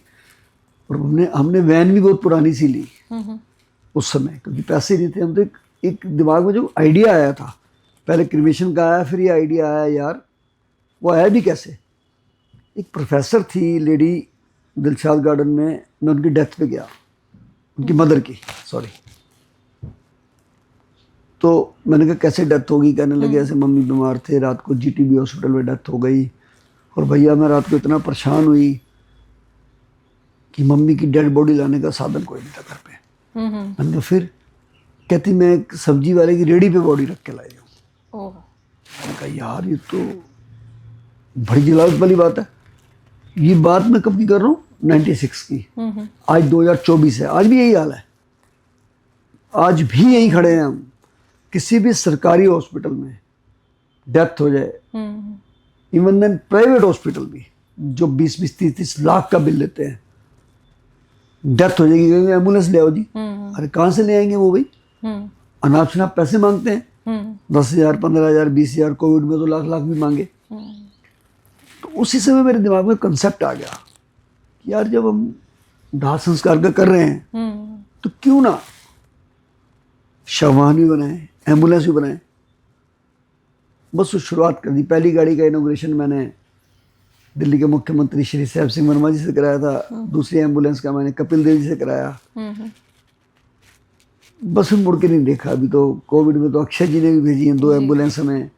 और हमने वैन भी बहुत पुरानी सी ली उस समय, क्योंकि पैसे नहीं थे। हम तो एक दिमाग में जो आइडिया आया था, पहले क्रिमेशन का आया, फिर ये आइडिया आया यार, वो आया भी कैसे। एक प्रोफेसर थी लेडी दिलशाद गार्डन में, मैं उनकी डेथ पे गया, उनकी मदर की, सॉरी। तो मैंने कहा कैसे डेथ होगी, कहने लगे ऐसे मम्मी बीमार थे, रात को जीटीबी हॉस्पिटल में डेथ हो गई। और भैया मैं रात को इतना परेशान हुई कि मम्मी की डेड बॉडी लाने का साधन कोई नहीं था घर पे। मैंने कहा फिर, कहती मैं एक सब्जी वाले की रेडी पे बॉडी रख के लाई हूँ। मैंने कहा यार ये तो बड़ी जलालत वाली बात है। ये बात मैं कब की कर रहा हूँ, 96 की। आज 2024 है, आज भी यही हाल है, आज भी यही खड़े हैं हम। किसी भी सरकारी हॉस्पिटल में डेथ हो जाए, इवन देन प्राइवेट हॉस्पिटल भी जो 20-20, 30-30 लाख का बिल लेते हैं, डेथ हो जाएगी, एम्बुलेंस ले आओ जी। अरे कहाँ से ले आएंगे वो भाई, अनाप शनाप पैसे मांगते हैं, 10,000, 15,000, 20,000, कोविड में तो लाख लाख भी मांगे। तो उसी समय मेरे दिमाग में कंसेप्ट आ गया कि यार जब हम दाह संस्कार का कर रहे हैं तो क्यों ना शववाहन भी बनाए, एम्बुलेंस भी बनाए। बस उस शुरुआत कर दी। पहली गाड़ी का इनॉग्रेशन मैंने दिल्ली के मुख्यमंत्री श्री साहब सिंह वर्मा जी से कराया था, दूसरी एम्बुलेंस का मैंने कपिल देव जी से कराया। बस फिर मुड़ के नहीं देखा। अभी तो कोविड में तो अक्षय जी ने भी भेजी हैं 2 एम्बुलेंस हमें,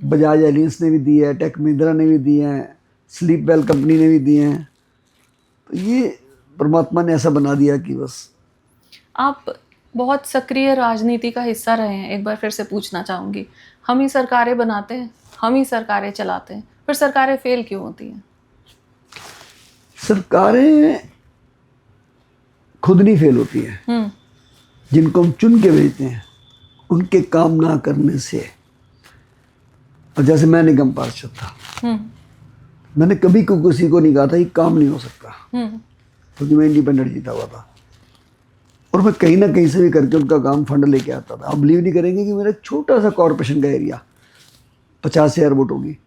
बजाज एलियंस ने भी दी है, टेक महिंद्रा ने भी दी हैं, स्लीप वेल कंपनी ने भी दी हैं। तो ये परमात्मा ने ऐसा बना दिया कि बस। आप बहुत सक्रिय राजनीति का हिस्सा रहे हैं। एक बार फिर से पूछना चाहूँगी, हम ही सरकारें बनाते हैं, हम ही सरकारें चलाते हैं, फिर सरकारें फेल क्यों होती हैं? सरकारें खुद नहीं फेल होती हैं, जिनको हम चुन के भेजते हैं उनके काम ना करने से। और जैसे मैं निगम पार्षद था, मैंने कभी किसी को नहीं कहा था ये काम नहीं हो सकता, क्योंकि मैं इंडिपेंडेंट जीता हुआ था, और मैं कहीं ना कहीं से भी करके उनका काम फंड लेके आता था। आप बिलीव नहीं करेंगे कि मेरा छोटा सा कॉर्पोरेशन का एरिया 50,000 वोटों की,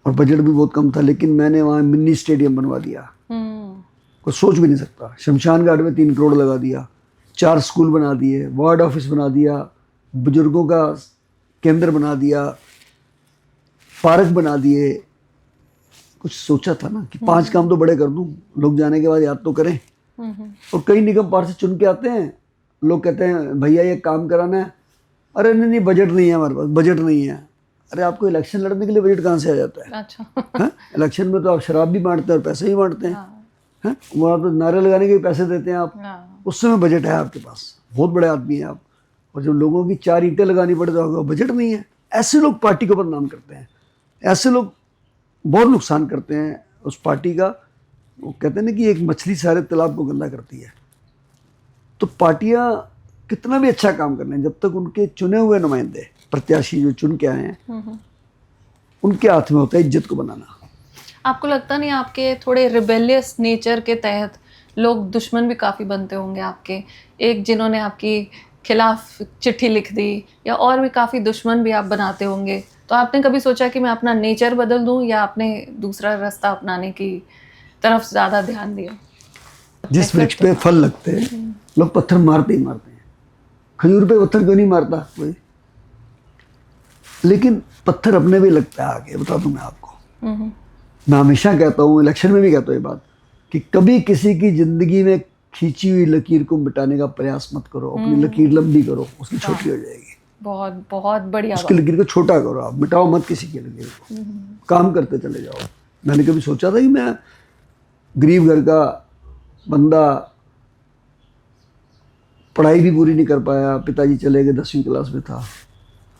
और बजट भी बहुत कम था, लेकिन मैंने वहाँ मिनी स्टेडियम बनवा दिया। कोई सोच भी नहीं सकता। शमशान घाट में 3 करोड़ लगा दिया, 4 स्कूल बना दिए, वार्ड ऑफिस बना दिया, बुजुर्गों का केंद्र बना दिया, पार्क बना दिए। कुछ सोचा था ना कि 5 काम तो बड़े कर दूं, लोग जाने के बाद याद तो करें। और कई निगम पार्षद चुन के आते हैं, लोग कहते हैं भैया ये काम कराना है, अरे नहीं बजट नहीं है हमारे पास, बजट नहीं है। अरे आपको इलेक्शन लड़ने के लिए बजट कहाँ से आ जाता है? अच्छा। इलेक्शन में तो आप शराब भी बांटते हैं और पैसे भी बांटते हैं, वहाँ तो नारे लगाने के भी पैसे देते हैं आप। उस समय बजट है आपके पास, बहुत बड़े आदमी हैं आप, और जब लोगों की 4 ईंटें लगानी पड़े तो बजट नहीं है। ऐसे लोग पार्टी को बदनाम करते हैं, ऐसे लोग बहुत नुकसान करते हैं उस पार्टी का। वो कहते हैं ना कि एक मछली सारे तालाब को गंदा करती है। तो पार्टियां कितना भी अच्छा काम कर लें, जब तक उनके चुने हुए नुमाइंदे प्रत्याशी जो चुन के आए हैं उनके हाथ में होता है इज्जत को बनाना। आपको लगता नहीं आपके थोड़े रिबेलियस नेचर के तहत लोग दुश्मन भी काफ़ी बनते होंगे आपके? एक जिन्होंने आपकी खिलाफ चिट्ठी लिख दी, या और भी काफ़ी दुश्मन भी आप बनाते होंगे। तो आपने कभी सोचा कि मैं अपना नेचर बदल दूं, या आपने दूसरा रास्ता अपनाने की तरफ ज़्यादा ध्यान दिया? जिस वृक्ष पे फल लगते हैं लोग पत्थर मारते ही मारते हैं। खजूर पे पत्थर क्यों नहीं मारता कोई? लेकिन पत्थर अपने भी लगता है आगे, बता दूं मैं आपको। मैं हमेशा कहता हूँ, इलेक्शन में भी कहता हूँ ये बात, कि कभी किसी की जिंदगी में खींची हुई लकीर को मिटाने का प्रयास मत करो। अपनी लकीर लंबी करो, उसकी छोटी हो जाएगी। बहुत बहुत बढ़िया। उसकी लकीर को छोटा करो, आप मिटाओ मत किसी की लकीर को, काम करते चले जाओ। मैंने कभी सोचा था कि मैं गरीब घर का बंदा, पढ़ाई भी पूरी नहीं कर पाया, पिताजी चले गए, 10वीं क्लास में था,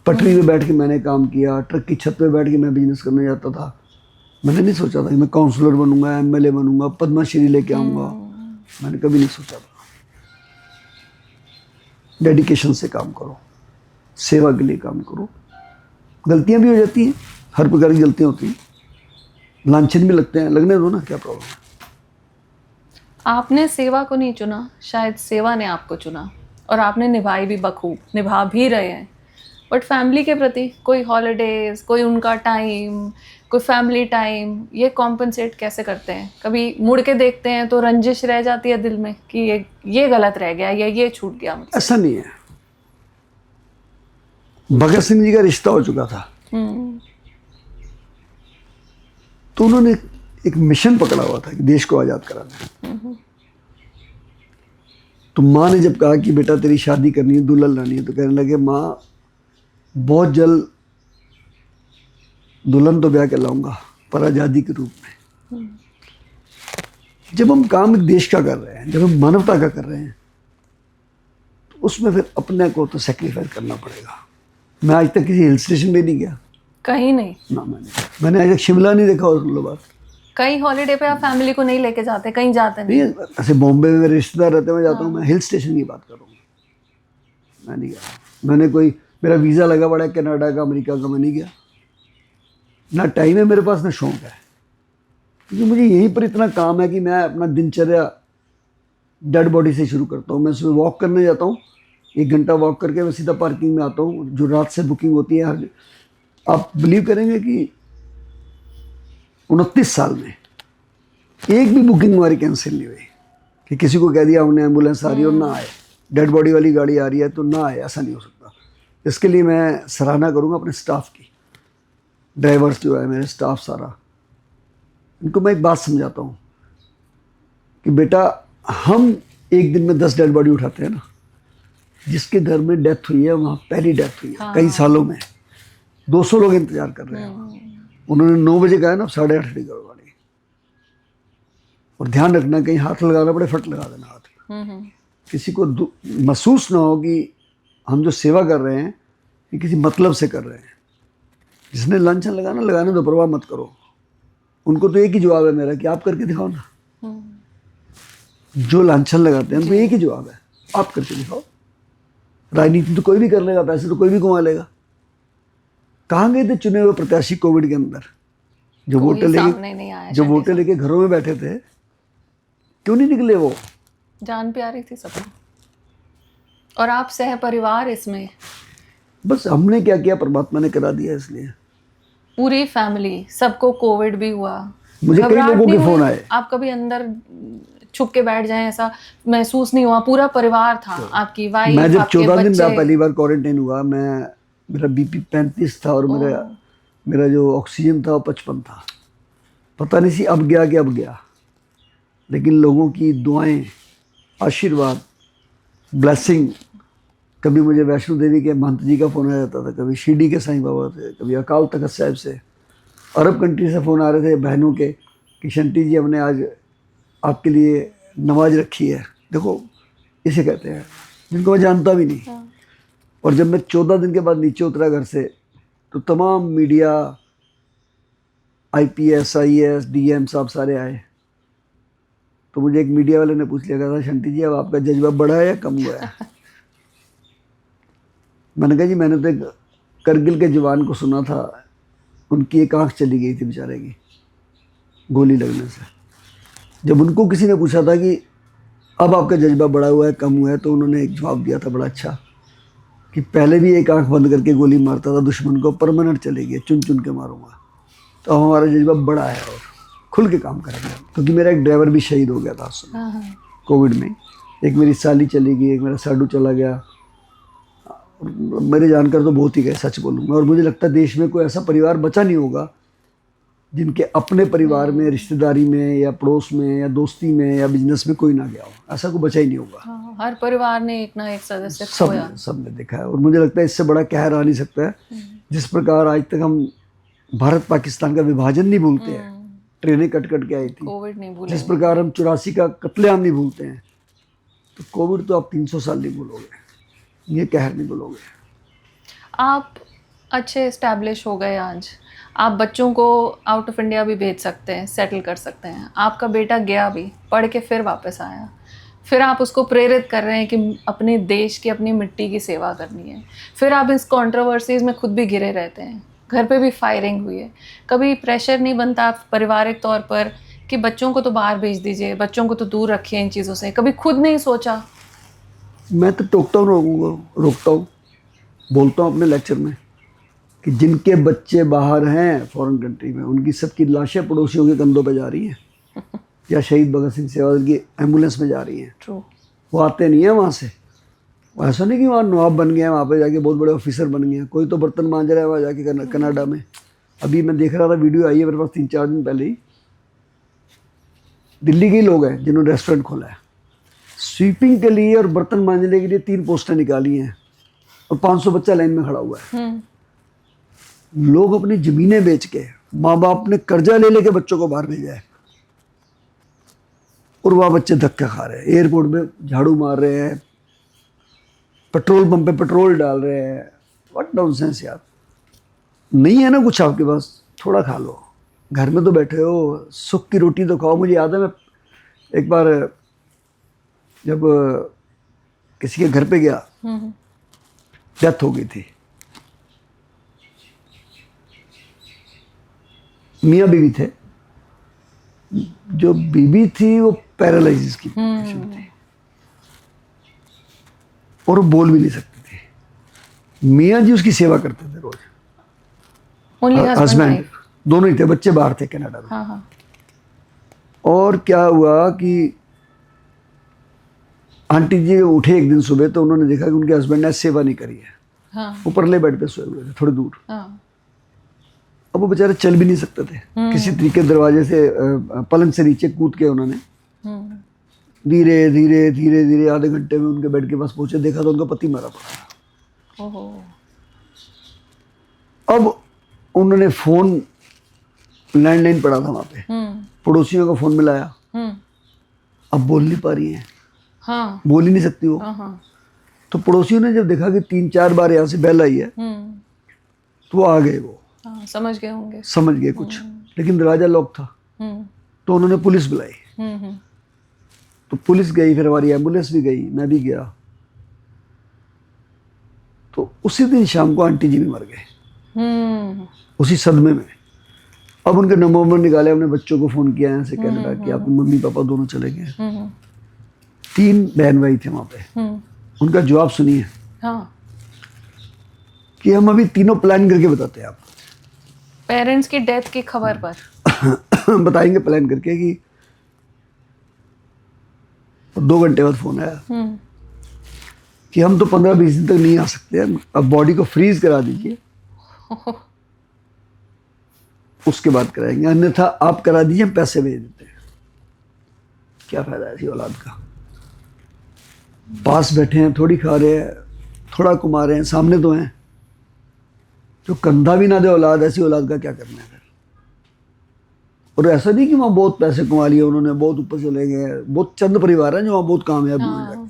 पटरी पे बैठ के मैंने काम किया, ट्रक की छत पे बैठ के मैं बिजनेस करने जाता था। मैंने नहीं सोचा था कि मैं काउंसलर बनूंगा, एमएलए बनूंगा, पद्मश्री लेके आऊंगा। मैंने कभी नहीं सोचा था। डेडिकेशन से काम करो, सेवा के लिए काम करो। गलतियां भी हो जाती हैं, हर प्रकार की गलतियां होती हैं, लांछन भी लगते हैं, लगने दो ना, क्या प्रॉब्लम है। आपने सेवा को नहीं चुना, शायद सेवा ने आपको चुना, और आपने निभाई भी बखूब, निभा भी रहे हैं। बट फैमिली के प्रति कोई हॉलीडेज, कोई उनका टाइम, कोई फैमिली टाइम, ये कॉम्पनसेट कैसे करते हैं? कभी मुड़ के देखते हैं तो रंजिश रह जाती है दिल में कि ये गलत रह गया या ये छूट गया मुझसे? ऐसा नहीं है। भगत सिंह जी का रिश्ता हो चुका था, तो उन्होंने एक मिशन पकड़ा हुआ था कि देश को आजाद कराना। तो माँ ने जब कहा कि बेटा तेरी शादी करनी है, दुल्हन लानी है, तो कहने लगे माँ बहुत जल्द दुल्हन तो ब्याह के लाऊंगा, पर आज़ादी के रूप में। जब हम काम एक देश का कर रहे हैं, जब हम मानवता का कर रहे हैं, तो उसमें फिर अपने को तो सेक्रीफाइस करना पड़ेगा। मैं आज तक किसी हिल स्टेशन पे नहीं गया, कहीं नहीं ना। मैंने आज तक शिमला नहीं देखा। और लो बात, कहीं हॉलीडे पे आप फैमिली को नहीं लेके जाते, कहीं जाते नहीं? ऐसे बॉम्बे में मेरे रिश्तेदार रहते हैं, मैं जाता हूँ। मैं हिल स्टेशन की बात कर रहा हूँ, मैं नहीं गया। मैंने कोई, मेरा वीज़ा लगा पड़ा है कनाडा का, अमेरिका का, मैं नहीं गया। ना टाइम है मेरे पास, ना शौक है, क्योंकि मुझे यहीं पर इतना काम है कि मैं अपना दिनचर्या डेड बॉडी से शुरू करता हूँ। मैं सुबह वॉक करने जाता हूँ, 1 घंटा वॉक करके मैं सीधा पार्किंग में आता हूँ। जो रात से बुकिंग होती है, आप बिलीव करेंगे कि 29 साल में एक भी बुकिंग हमारी कैंसिल नहीं हुई कि किसी को कह दिया हमने एम्बुलेंस आ रही है और ना आए, डेड बॉडी वाली गाड़ी आ रही है तो ना आए, ऐसा नहीं हो सकता। इसके लिए मैं सराहना करूँगा अपने स्टाफ की, ड्राइवर्स जो है, मेरे स्टाफ सारा, इनको मैं एक बात समझाता हूँ कि बेटा हम एक दिन में 10 डेड बॉडी उठाते हैं ना, जिसके घर में डेथ हुई है वहाँ पहली डेथ हुई है कई सालों में, 200 लोग इंतजार कर रहे हैं। उन्होंने 9 बजे कहा ना, 8:30 करो गाड़ी। और ध्यान रखना, कहीं हाथ लगाना पड़े, फट लगा देना हाथ। किसी को महसूस ना हो कि हम जो सेवा कर रहे हैं ये किसी मतलब से कर रहे हैं। जिसने लांछन लगाने दो, परवाह मत करो। उनको तो एक ही जवाब है मेरा कि आप करके दिखाओ ना। जो लांछन लगाते हैं उनको एक ही जवाब है, आप करके दिखाओ। राजनीति तो कोई भी कर लेगा, पैसे तो कोई भी कमा लेगा। कहाँ गए थे चुने हुए प्रत्याशी कोविड के अंदर, जो वोटें लेके घरों में बैठे थे? क्यों नहीं निकले? वो जान प्यारी थी सबको, और आप सह परिवार इसमें। बस हमने क्या किया, परमात्मा ने करा दिया। इसलिए पूरी फैमिली, सबको कोविड भी हुआ, मुझे कई लोगों के फोन आए। आप कभी अंदर छुप के बैठ जाएं, ऐसा महसूस नहीं हुआ? पूरा परिवार था, आपकी वाइफ, मैं जब 14 दिन पहली बार क्वारंटाइन हुआ, मेरा बीपी 35 था और मेरा जो ऑक्सीजन था वो 55 था। पता नहीं सी अब गया कि अब गया, लेकिन लोगों की दुआएं, आशीर्वाद, ब्लेसिंग। कभी मुझे वैष्णो देवी के महंत जी का फ़ोन आ जाता था, कभी शिरडी के साईं बाबा से, कभी अकाल तख्त साहिब से, अरब कंट्री से फ़ोन आ रहे थे बहनों के कि शंटी जी हमने आज आपके लिए नमाज रखी है। देखो इसे कहते हैं, जिनको मैं जानता भी नहीं। और जब मैं 14 दिन के बाद नीचे उतरा घर से, तो तमाम मीडिया, IPS, IAS, DM साहब सारे आए। तो मुझे एक मीडिया वाले ने पूछ लिया, था शंटी जी अब आपका जज्बा बढ़ा है या कम हुआ है? मैंने कहा जी मैंने तो एक करगिल के जवान को सुना था, उनकी एक आँख चली गई थी बेचारे की गोली लगने से। जब उनको किसी ने पूछा था कि अब आपका जज्बा बढ़ा हुआ है कम हुआ है, तो उन्होंने एक जवाब दिया था बड़ा अच्छा, कि पहले भी एक आंख बंद करके गोली मारता था दुश्मन को, परमानेंट चलेगी, चुन चुन के मारूंगा। तो अब हमारा जज्बा बड़ा है और खुल के काम करेंगे। क्योंकि मेरा एक ड्राइवर भी शहीद हो गया था उस समय कोविड में। एक मेरी साली चली गई, एक मेरा साडू चला गया। मेरे जानकर तो बहुत ही गए, सच बोलूँगा। और मुझे लगता है देश में कोई ऐसा परिवार बचा नहीं होगा जिनके अपने परिवार में, रिश्तेदारी में या पड़ोस में या दोस्ती में या बिजनेस में कोई ना गया हो। ऐसा कोई बचा ही नहीं होगा। हर परिवार ने एक ना एक सदस्य खोया। सबने देखा है। और मुझे लगता है इससे बड़ा कहर आ नहीं सकता है। जिस प्रकार आज तक हम भारत पाकिस्तान का विभाजन नहीं भूलते हैं, ट्रेनें कट कट के आई थी, कोविड नहीं भूलेंगे। जिस प्रकार हम 84 का कत्लेआम नहीं भूलते हैं, तो कोविड तो आप 300 साल नहीं भूलोगे, ये कहर नहीं भूलोगे। आप अच्छे इस्टेब्लिश हो गए, आज आप बच्चों को आउट ऑफ इंडिया भी भेज सकते हैं, सेटल कर सकते हैं। आपका बेटा गया भी, पढ़ के फिर वापस आया, फिर आप उसको प्रेरित कर रहे हैं कि अपने देश की, अपनी मिट्टी की सेवा करनी है। फिर आप इस कंट्रोवर्सीज में खुद भी घिरे रहते हैं, घर पे भी फायरिंग हुई है। कभी प्रेशर नहीं बनता पारिवारिक तौर पर कि बच्चों को तो बाहर भेज दीजिए, बच्चों को तो दूर रखिए इन चीज़ों से, कभी खुद नहीं सोचा? मैं तो टोकता हूँ लोगों को, रोकता हूँ, बोलता हूँ अपने लेक्चर में कि जिनके बच्चे बाहर हैं फॉरेन कंट्री में, उनकी सबकी लाशें पड़ोसियों के कंधों पे जा रही हैं या शहीद भगत सिंह सेवादल की एम्बुलेंस में जा रही हैं। ट्रू। वो आते नहीं है वहाँ से। वो ऐसा नहीं कि वहाँ नवाब बन गए हैं, वहाँ पे जाके बहुत बड़े ऑफिसर बन गए हैं। कोई तो बर्तन मांज रहा है वहाँ जाके कनाडा में। अभी मैं देख रहा था, वीडियो आई है मेरे पास 3-4 दिन पहले ही, दिल्ली के ही लोग हैं जिन्होंने रेस्टोरेंट खोला है, स्वीपिंग के लिए और बर्तन मांजने के लिए 3 पोस्टें निकाली हैं और 500 बच्चा लाइन में खड़ा हुआ है। लोग अपनी जमीनें बेच के, माँ बाप ने कर्जा ले लेके बच्चों को बाहर भेजा है और वहाँ बच्चे धक्का खा रहे हैं, एयरपोर्ट में झाड़ू मार रहे हैं, पेट्रोल पंप पे पेट्रोल डाल रहे हैं। व्हाट नॉनसेंस यार। नहीं है ना कुछ आपके पास, थोड़ा खा लो, घर में तो बैठे हो, सुख की रोटी तो खाओ। मुझे याद है, मैं एक बार जब किसी के घर पे गया, डेथ हो गई थी, मियाँ बीवी थे, जो बीवी थी वो पैरालिसिस की पेशेंट थी और वो बोल भी नहीं सकती थी। मियाँ जी उसकी सेवा करते थे रोज, हस्बैंड दोनों ही थे, बच्चे बाहर थे कनाडा में। हाँ। और क्या हुआ कि आंटी जी उठे एक दिन सुबह तो उन्होंने देखा कि उनके हस्बैंड ने सेवा नहीं करी है। हाँ। ऊपरले बेड पे सोए हुए थे थोड़ी दूर। हाँ। अब वो बेचारे चल भी नहीं सकते थे, किसी तरीके दरवाजे से पलंग से नीचे कूद के उन्होंने धीरे धीरे धीरे धीरे आधे घंटे में उनके बेड के पास पहुंचे, देखा तो उनका पति मरा पड़ा। अब उन्होंने फोन, लैंडलाइन पड़ा था वहां पे, पड़ोसियों का फोन मिलाया। अब बोल नहीं पा रही है। हाँ। बोल ही नहीं सकती वो। तो पड़ोसियों ने जब देखा कि 3-4 बार यहाँ से बेल आई है तो वो आ गए। वो समझ गए होंगे, समझ गए कुछ, लेकिन दरवाजा लॉक था। तो उन्होंने पुलिस बुलाई। तो पुलिस गई, फिर हमारी एम्बुलेंस भी गई, मैं भी गया। तो उसी दिन शाम को आंटी जी भी मर गए, उसी सदमे में। अब उनके नंबर निकाले, अपने बच्चों को फोन किया यहाँ से कनाडा कि आपके मम्मी पापा दोनों चले गए। 3 बहन भाई थे वहां पे। उनका जवाब सुनिए। हाँ। कि हम अभी तीनों प्लान करके बताते हैं आपको। पेरेंट्स की डेथ की खबर पर बताएंगे प्लान करके कि 2 घंटे बाद फोन आया कि हम तो 15-20 दिन तक नहीं आ सकते, अब बॉडी को फ्रीज करा दीजिए, उसके बाद कराएंगे, अन्यथा आप करा दीजिए, हम पैसे भेज देते हैं। क्या फायदा है ऐसी औलाद का। पास बैठे हैं, थोड़ी खा रहे हैं, थोड़ा कमा रहे हैं, सामने तो हैं। जो कंधा भी ना दे औलाद, ऐसी औलाद का क्या करना है फिर। और ऐसा नहीं कि वहाँ बहुत पैसे कमा लिए उन्होंने, बहुत ऊपर चले गए। बहुत चंद परिवार हैं जो वहाँ बहुत कामयाब हुए जाके।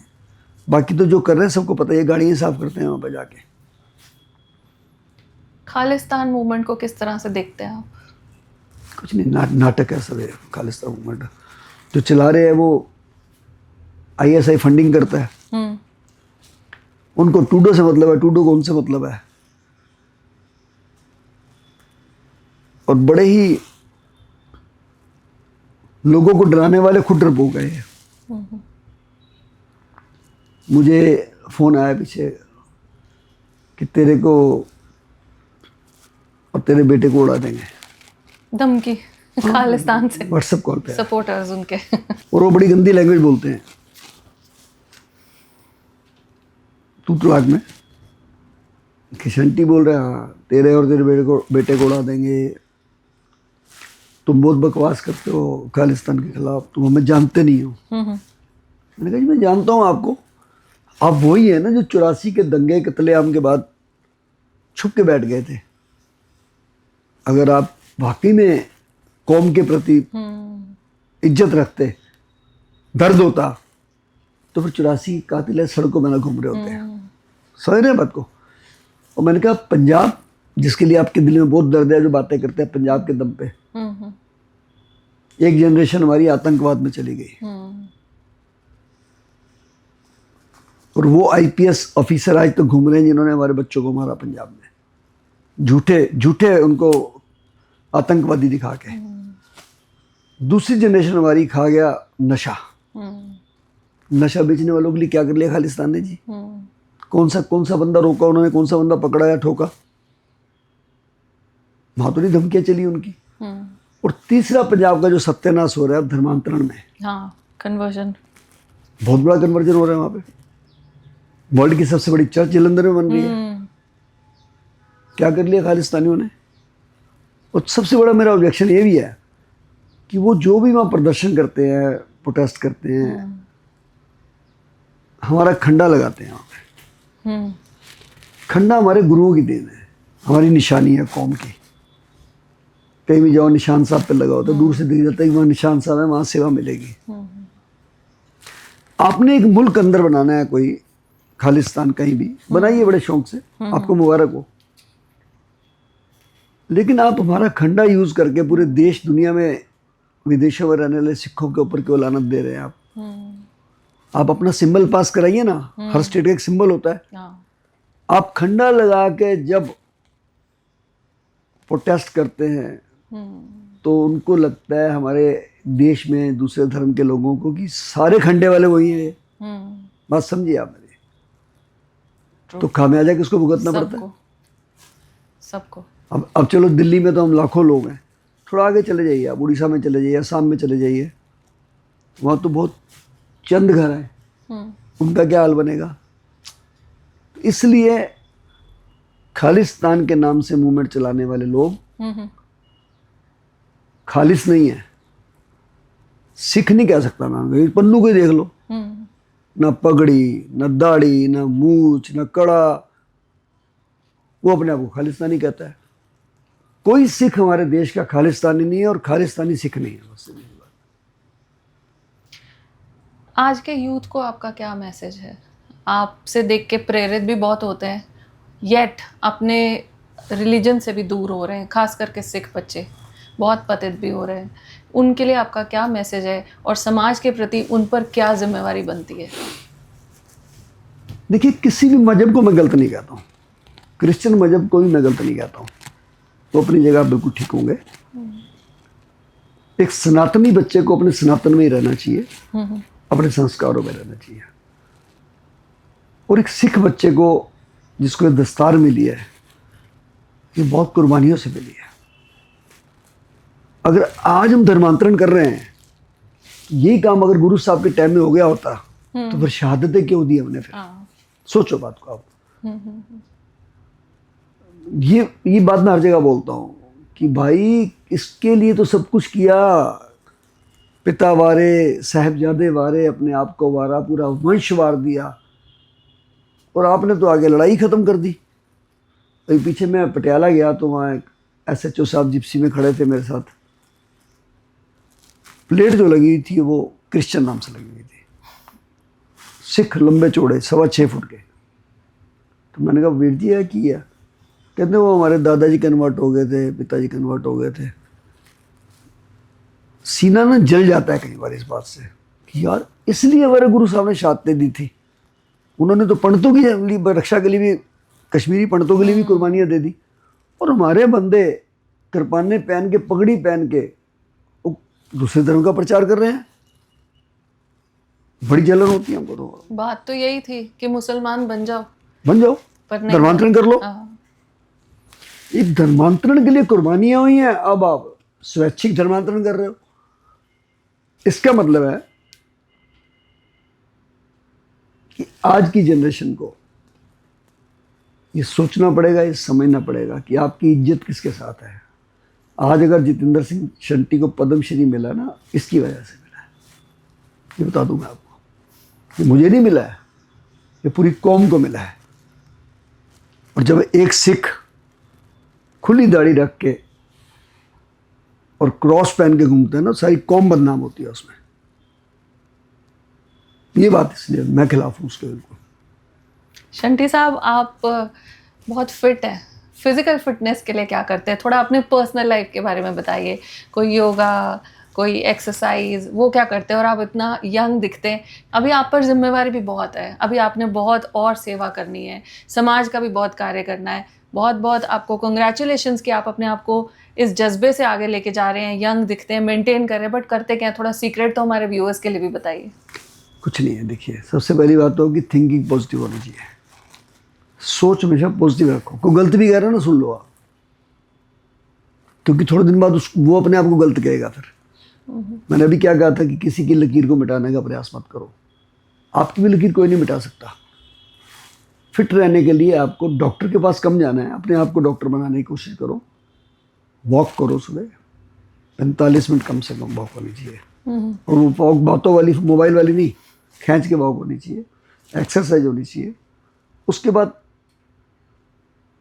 बाकी तो जो कर रहे हैं सबको पता है, गाड़ियाँ साफ करते हैं वहाँ पर जाके। खालिस्तान मूवमेंट को किस तरह से देखते हैं आप? कुछ नहीं, नाटक है सब। खालिस्तान मूवमेंट जो चला रहे हैं वो ISI फंडिंग करता है। उनको टूडो से मतलब है, टूडो को उनसे मतलब है। और बड़े ही लोगों को डराने वाले खुद डरपोक गए हैं। मुझे फोन आया पीछे कि तेरे को और तेरे बेटे को उड़ा देंगे, धमकी खालिस्तान से, व्हाट्सएप कॉल पे, सपोर्टर्स उनके। और वो बड़ी गंदी लैंग्वेज बोलते हैं, तू तलाक में। किशंटी बोल रहा है, तेरे और तेरे बेटे को उड़ा देंगे, तुम बहुत बकवास करते हो खालिस्तान के खिलाफ, तुम हमें जानते नहीं हो। मैंने कहा जी मैं जानता हूँ आपको, आप वही है ना जो 84 के दंगे कत्लेआम के बाद छुप के बैठ गए थे। अगर आप वाकई में कौम के प्रति इज्जत रखते, दर्द होता, तो फिर 84 कातिल है सड़कों में ना घूम रहे होते हैं। समझ रहे हैं बात को। और मैंने कहा पंजाब, जिसके लिए आपके दिल में बहुत दर्द है, जो बातें करते हैं पंजाब के दम पे, एक जनरेशन हमारी आतंकवाद में चली गई। और वो IPS ऑफिसर आज तक घूम रहे हैं जिन्होंने हमारे बच्चों को मारा पंजाब में, झूठे झूठे उनको आतंकवादी दिखा के। दूसरी जनरेशन हमारी खा गया नशा। नशा बेचने वालों के लिए क्या कर लिया खालिस्तान ने जी? कौन सा बंदा रोका उन्होंने, कौन सा बंदा पकड़ा या ठोका? वहां तो नहीं धमकियां चली उनकी। और तीसरा पंजाब का जो सत्यानाश हो रहा है अब धर्मांतरण में, कन्वर्जन, बहुत बड़ा कन्वर्जन हो रहा है वहां पे। वर्ल्ड की सबसे बड़ी चर्च जलंधर में बन रही है। क्या कर लिया खालिस्तानियों ने? और सबसे बड़ा मेरा ऑब्जेक्शन ये भी है कि वो जो भी वहां प्रदर्शन करते हैं, प्रोटेस्ट करते हैं, हमारा खंडा लगाते हैं वहां पे। खंडा हमारे गुरुओं की देन है, हमारी निशानी है कौम की। कहीं भी जाओ निशान साहब पे लगा होता है, दूर से दिख जाता है कि वहाँ निशान साहब है, वहाँ सेवा मिलेगी। आपने एक मुल्क अंदर बनाना है कोई, खालिस्तान कहीं भी बनाइए बड़े शौक से, आपको मुबारक हो। लेकिन आप हमारा खंडा यूज करके पूरे देश दुनिया में विदेशों में रहने वाले सिखों के ऊपर क्यों लानत दे रहे हैं आप अपना सिंबल पास कराइए ना, हर स्टेट का एक सिंबल होता है। आप खंडा लगा के जब प्रोटेस्ट करते हैं तो उनको लगता है हमारे देश में दूसरे धर्म के लोगों को कि सारे खंडे वाले वही हैं। बात समझिए आप मेरी। तो खामियाजा किसको भुगतना पड़ता है? सबको। अब चलो दिल्ली में तो हम लाखों लोग हैं, थोड़ा आगे चले जाइए, आप उड़ीसा में चले जाइए, असम में चले जाइए, वहाँ तो बहुत चंद घर हैं, उनका क्या हाल बनेगा? इसलिए खालिस्तान के नाम से मूवमेंट चलाने वाले लोग खालिस नहीं है। सिख नहीं कह सकता मैं, पन्नू को ही देख लो, ना पगड़ी, ना दाढ़ी, ना मूछ, ना कड़ा, वो अपने आप को खालिस्तानी कहता है। कोई सिख हमारे देश का खालिस्तानी नहीं है और खालिस्तानी सिख नहीं है। बस आज के यूथ को आपका क्या मैसेज है? आपसे देख के प्रेरित भी बहुत होते हैं, येट अपने रिलीजन से भी दूर हो रहे हैं, खास करके सिख बच्चे बहुत पतित भी हो रहे हैं। उनके लिए आपका क्या मैसेज है और समाज के प्रति उन पर क्या जिम्मेवारी बनती है? देखिए, किसी भी मजहब को मैं गलत नहीं कहता हूँ, क्रिश्चियन मजहब को भी मैं गलत नहीं कहता हूँ, वो अपनी जगह बिल्कुल ठीक होंगे। एक सनातनी बच्चे को अपने सनातन में ही रहना चाहिए, अपने संस्कारों में रहना चाहिए। और एक सिख बच्चे को जिसको दस्तार मिली है, ये बहुत कुर्बानियों से मिली है। अगर आज हम धर्मांतरण कर रहे हैं, यही काम अगर गुरु साहब के टाइम में हो गया होता तो फिर शहादतें क्यों दी हमने? फिर सोचो बात को आप। ये बात मैं हर जगह बोलता हूँ कि भाई इसके लिए तो सब कुछ किया, पिता वारे, साहिबजादे वारे, अपने आप को वारा, पूरा वंश वार दिया, और आपने तो आगे लड़ाई खत्म कर दी। अभी पीछे मैं पटियाला गया तो वहाँ एक SHO साहब जिप्सी में खड़े थे मेरे साथ, प्लेट जो लगी थी वो क्रिश्चियन नाम से लगी हुई थी, सिख लंबे चौड़े 6.25 फुट के। तो मैंने कहा वीर जी है किया? कहते वो हमारे दादाजी कन्वर्ट हो गए थे, पिताजी कन्वर्ट हो गए थे। सीना ना जल जाता है कई बार इस बात से कि यार इसलिए हमारे गुरु साहब ने शहादतें दी थी। उन्होंने तो पंडितों की रक्षा के लिए भी, कश्मीरी पंडितों के लिए भी कुर्बानियाँ दे दी, और हमारे बंदे कृपाने पहन के, पगड़ी पहन के दूसरे धर्म का प्रचार कर रहे हैं। बड़ी जलन होती है हमको। तो बात तो यही थी कि मुसलमान बन जाओ, पर धर्मांतरण कर लो। एक धर्मांतरण के लिए कुर्बानियां हुई हैं, अब आप स्वैच्छिक धर्मांतरण कर रहे हो। इसका मतलब है कि आज की जनरेशन को ये सोचना पड़ेगा, ये समझना पड़ेगा कि आपकी इज्जत किसके साथ है। आज अगर जितेंद्र सिंह शंटी को पद्मश्री मिला ना, इसकी वजह से मिला है। ये बता दूं मैं आपको, ये मुझे नहीं मिला है, ये पूरी कौम को मिला है। और जब एक सिख खुली दाढ़ी रख के और क्रॉस पहन के घूमते हैं ना, सारी कौम बदनाम होती है उसमें। ये बात इसलिए मैं खिलाफ हूँ उसके। बिल्कुल। शंटी साहब, आप बहुत फिट हैं, फिजिकल फिटनेस के लिए क्या करते हैं? थोड़ा अपने पर्सनल लाइफ के बारे में बताइए। कोई योगा, कोई एक्सरसाइज, वो क्या करते हैं? और आप इतना यंग दिखते हैं। अभी आप पर जिम्मेवारी भी बहुत है, अभी आपने बहुत और सेवा करनी है, समाज का भी बहुत कार्य करना है। बहुत बहुत आपको कंग्रेचुलेशंस कि आप अपने आप को इस जज्बे से आगे लेके जा रहे हैं, यंग दिखते हैं, मेंटेन कर रहे हैं, बट करते क्या है, थोड़ा सीक्रेट तो हमारे व्यूअर्स के लिए भी बताइए। कुछ नहीं है, देखिए सबसे पहली बात तो कि थिंकिंग पॉजिटिव होनी चाहिए, सोच हमेशा पॉजिटिव रखो। कोई गलत भी कह रहा है ना, सुन लो आप, क्योंकि थोड़े दिन बाद वो अपने आप को गलत कहेगा फिर। मैंने अभी क्या कहा था कि किसी की लकीर को मिटाने का प्रयास मत करो, आपकी भी लकीर कोई नहीं मिटा सकता। फिट रहने के लिए आपको डॉक्टर के पास कम जाना है, अपने आप को डॉक्टर बनाने की कोशिश करो। वॉक करो, सुबह 45 मिनट कम से कम वॉक होनी चाहिए, और वो वॉक बातों वाली, मोबाइल वाली नहीं, खींच के वॉक होनी चाहिए, एक्सरसाइज होनी चाहिए। उसके बाद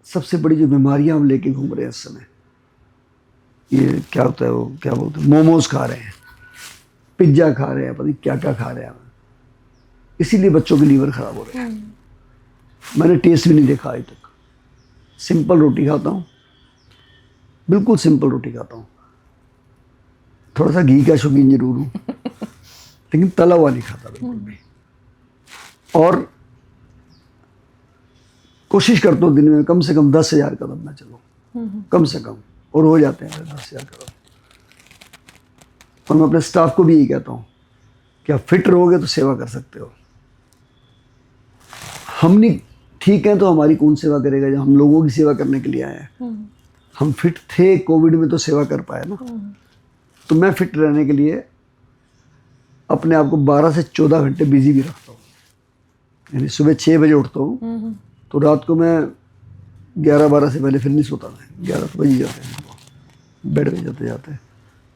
सबसे बड़ी जो बीमारियां हम लेके घूम रहे हैं इस समय, ये क्या होता है, वो क्या बोलते हैं, मोमोज खा रहे हैं, पिज्ज़ा खा रहे हैं, पता नहीं क्या क्या खा रहे हैं, इसीलिए बच्चों के लीवर खराब हो रहे हैं। मैंने टेस्ट भी नहीं देखा आज तक। सिंपल रोटी खाता हूँ, बिल्कुल सिंपल रोटी खाता हूँ, थोड़ा सा घी का शौकीन जरूर हूँ, लेकिन तला हुआ नहीं खाता बिल्कुल भी। और कोशिश करता हूँ दिन में कम से कम 10,000 कदम मैं चलूँ, कम से कम, और हो जाते हैं 10,000 कदम। और मैं अपने स्टाफ को भी यही कहता हूँ कि आप फिट रहोगे तो सेवा कर सकते हो। हम नहीं ठीक है तो हमारी कौन सेवा करेगा, जब हम लोगों की सेवा करने के लिए आए हैं। हम फिट थे कोविड में तो सेवा कर पाए ना। तो मैं फिट रहने के लिए अपने आप को 12 से 14 घंटे बिजी भी रखता हूँ। यानी सुबह 6 बजे उठता हूँ तो रात को मैं 11-12 से पहले फिर नहीं सोता। मैं 11 तो बज ही जाते हैं, बेड पे जाते जाते,